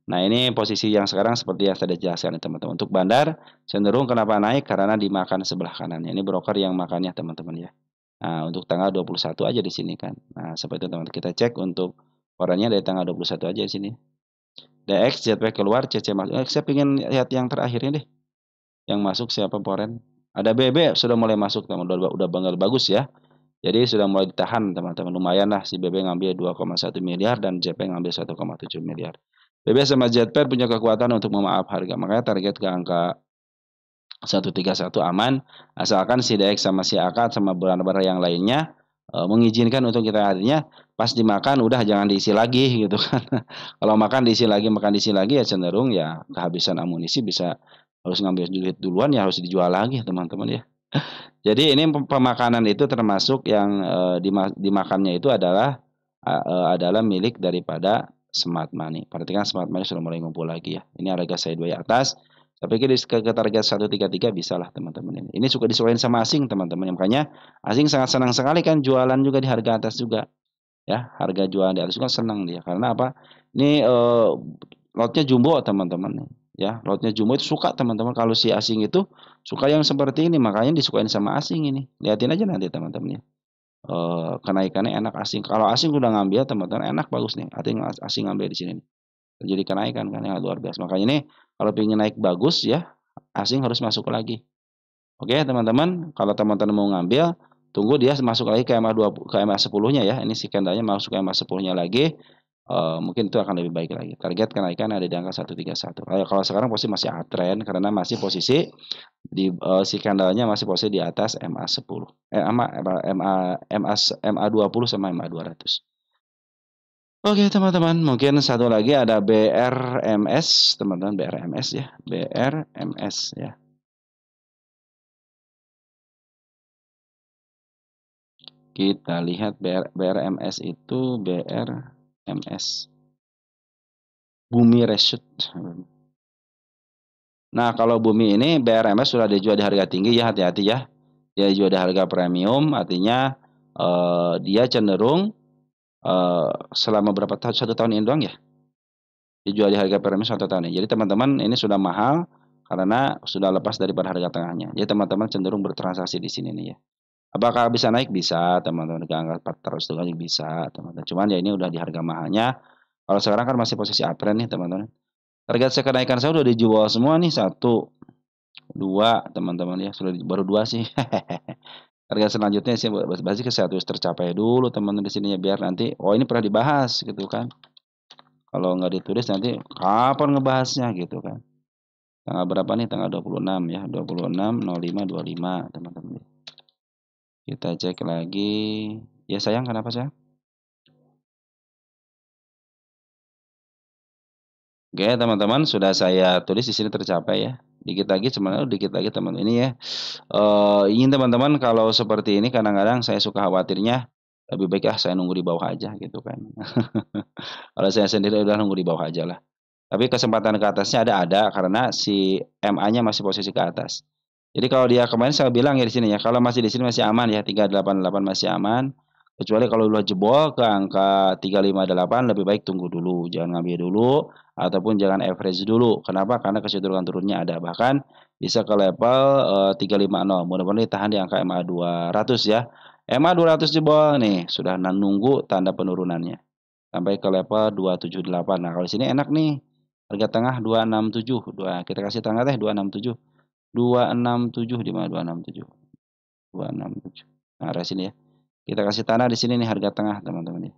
Nah ini posisi yang sekarang seperti yang saya jelaskan teman-teman. Untuk bandar cenderung kenapa naik karena dimakan sebelah kanan. Ini broker yang makannya teman-teman ya. Nah untuk tanggal 21 aja di sini kan. Nah seperti itu teman-teman. Kita cek untuk orangnya dari tanggal 21 aja di sini. DX, JP keluar, CC masuk. Saya ingin lihat yang terakhirnya deh. Yang masuk siapa Poren? Ada BB sudah mulai masuk teman-teman. Udah bangga bagus ya. Jadi sudah mulai ditahan teman-teman. Lumayan lah si BB ngambil 2,1 miliar dan JP ngambil 1,7 miliar. BB sama JP punya kekuatan untuk memaaf harga. Makanya target ke angka 131 aman. Asalkan si DX sama si AKAD sama barang-barang yang lainnya mengizinkan untuk kita, artinya pas dimakan udah jangan diisi lagi gitu kan. Kalau makan diisi lagi ya cenderung ya kehabisan amunisi, bisa harus ngambil duit duluan ya harus dijual lagi teman-teman ya. Jadi ini pemakanan itu termasuk yang dimakannya itu adalah milik daripada Smart Money. Perhatikan Smart Money sudah mulai ngumpul lagi ya. Ini harga sideways atas. Saya pikir ke target 133 bisa lah teman-teman ini. Ini suka disesuaikan sama asing teman-teman. Makanya asing sangat senang sekali kan jualan juga di harga atas juga. Ya, harga jualan di atas juga senang dia. Karena apa? Ini lotnya jumbo teman-teman. Ya, lotnya jumbo itu suka teman-teman. Kalau si asing itu suka yang seperti ini, makanya disukain sama asing ini. Lihatin aja nanti teman-teman ya. Kenaikannya enak asing. Kalau asing udah ngambil teman-teman enak bagus nih. Artinya asing ngambil di sini nih. Terjadi kenaikan kan yang luar biasa. Makanya ini kalau ingin naik bagus ya, asing harus masuk lagi. Oke, teman-teman, kalau teman-teman mau ngambil, tunggu dia masuk lagi ke MA20, ke MA10-nya ya. Ini si candlenya masuk ke MA10-nya lagi. Mungkin itu akan lebih baik lagi. Target kenaikan ada di angka 131. Kalau sekarang posisi masih uptrend karena masih posisi di si candlenya masih posisi di atas MA10. MA20 sama MA200. Oke, teman-teman, mungkin satu lagi ada BRMS, teman-teman, BRMS ya. BRMS ya. Kita lihat BRMS itu BRMS. Bumi Resut. Nah, kalau Bumi ini BRMS sudah dijual di harga tinggi ya, hati-hati ya. Dia dijual di harga premium, artinya dia cenderung selama berapa tahun, 1 tahun ini doang ya. Dijual di harga premium 1 tahun ini. Jadi teman-teman ini sudah mahal karena sudah lepas daripada harga tengahnya. Jadi teman-teman cenderung bertransaksi di sini nih ya. Apakah bisa naik? Bisa, teman-teman. Ke angka 400 juga bisa, teman-teman. Cuman ya ini udah di harga mahalnya. Kalau sekarang kan masih posisi uptrend nih, teman-teman. Target saya kenaikan saya udah dijual semua nih. 1, 2, teman-teman ya. Baru 2 sih. Target selanjutnya sih pasti ke 1 tercapai dulu, teman-teman di sini ya, biar nanti oh ini pernah dibahas gitu kan. Kalau nggak ditulis nanti kapan ngebahasnya gitu kan. Tanggal berapa nih? Tanggal 26 ya. 26/05/25, teman-teman. Kita cek lagi. Ya sayang, kenapa sayang? Oke, teman-teman, sudah saya tulis di sini tercapai ya. Dikit lagi sebenarnya dikit lagi teman ini ya. Ingin teman-teman kalau seperti ini kadang-kadang saya suka khawatirnya lebih baik saya nunggu di bawah aja gitu kan. Kalau saya sendiri udah nunggu di bawah aja lah. Tapi kesempatan ke atasnya ada karena si MA-nya masih posisi ke atas. Jadi kalau dia kemarin saya bilang ya di sini ya, kalau masih di sini masih aman ya, 388 masih aman. Kecuali kalau udah jebol ke angka 358 lebih baik tunggu dulu, jangan ngambil dulu ataupun jangan average dulu. Kenapa? Karena kecenderungan turunnya ada. Bahkan bisa ke level 350. Mudah-mudahan ditahan di angka MA 200 ya. MA 200 jebol nih, sudah nunggu tanda penurunannya. Sampai ke level 278. Nah, kalau di sini enak nih. Harga tengah 267. Kita kasih tengah deh 267. 267 di mana 267? 267. Nah, dari sini ya. Kita kasih tanah di sini nih harga tengah, teman-teman ya.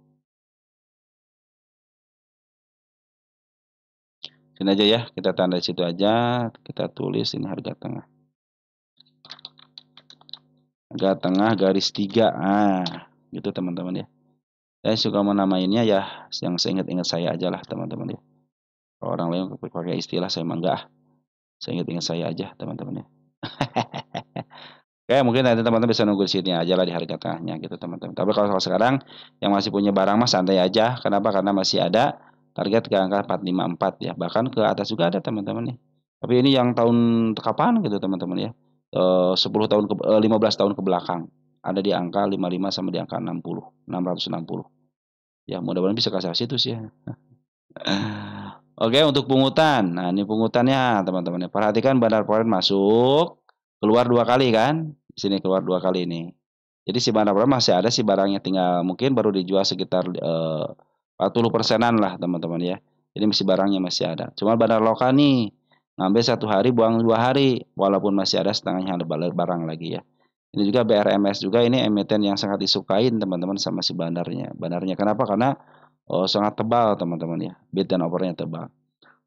Ini aja ya, kita tanda di situ aja, kita tulis ini harga tengah. Harga tengah garis 3. Ah, gitu teman-teman ya. Saya suka menamainnya ya yang seingat-ingat saya aja lah teman-teman ya. Kalau orang lain pakai istilah saya mah enggak. Seingat-ingat saya aja teman-teman ya. Oke, mungkin nanti teman-teman bisa nunggu di sini aja lah di harga tengahnya gitu teman-teman. Tapi kalau sekarang yang masih punya barang mah santai aja. Kenapa? Karena masih ada target ke angka 454 ya. Bahkan ke atas juga ada teman-teman nih. Tapi ini yang tahun kapan gitu teman-teman ya. 10 tahun 15 tahun ke belakang. Ada di angka 55 sama di angka 60, 660. Ya, mudah-mudahan bisa kasih situs ya. Oke, untuk pungutan. Nah, ini pungutannya teman-teman ya. Perhatikan bandar poren masuk, keluar 2 kali kan? Di sini keluar 2 kali nih. Jadi si bandar poren masih ada sih barangnya, tinggal mungkin baru dijual sekitar 40%-an lah teman-teman ya. Jadi masih barangnya masih ada. Cuma bandar lokal nih ngambil 1 hari buang 2 hari, walaupun masih ada setengahnya ada barang lagi ya. Ini juga BRMS juga, ini emiten yang sangat disukain teman-teman sama si bandarnya. Bandarnya kenapa? Karena sangat tebal teman-teman ya. Bid dan overnya tebal.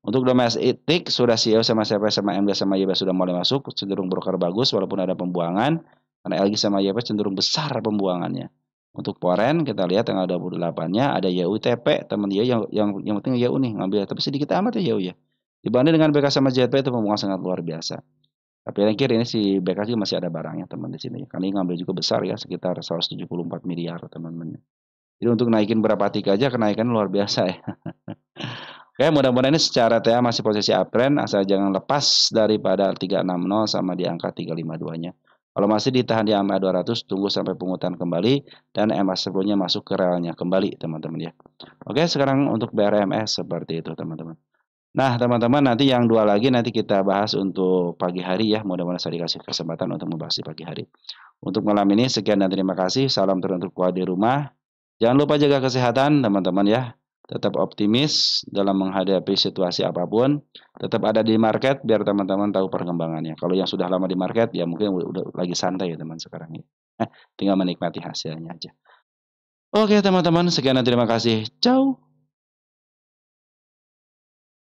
Untuk domestik sudah CEO sama CP sama MD sama YB sudah mulai masuk, cenderung broker bagus walaupun ada pembuangan. Karena LG sama YB cenderung besar pembuangannya. Untuk foreign kita lihat tanggal 28-nya ada YUTP teman dia yang penting YU nih ngambil, tapi sedikit amat ya YU ya. Dibanding dengan BK sama JP itu pembuangan sangat luar biasa. Tapi yang kira ini si BK juga masih ada barangnya teman di sini. Karena ini ngambil juga besar ya, sekitar 174 miliar teman-teman. Jadi untuk naikin berapa tik aja kenaikan luar biasa ya. Oke, mudah-mudahan ini secara TA masih posisi uptrend, asal jangan lepas daripada 360 sama di angka 352-nya. Kalau masih ditahan di angka 200, tunggu sampai pungutan kembali dan EMA sebelumnya masuk ke relnya kembali, teman-teman ya. Oke, sekarang untuk BRMS seperti itu, teman-teman. Nah, teman-teman nanti yang 2 lagi nanti kita bahas untuk pagi hari ya. Mudah-mudahan saya dikasih kesempatan untuk membahas di pagi hari. Untuk malam ini sekian dan terima kasih. Salam teruntuk di rumah. Jangan lupa jaga kesehatan, teman-teman ya. Tetap optimis dalam menghadapi situasi apapun. Tetap ada di market biar teman-teman tahu perkembangannya. Kalau yang sudah lama di market ya mungkin udah lagi santai ya teman sekarang ya. Tinggal menikmati hasilnya aja. Oke teman-teman, sekian dan terima kasih. Ciao.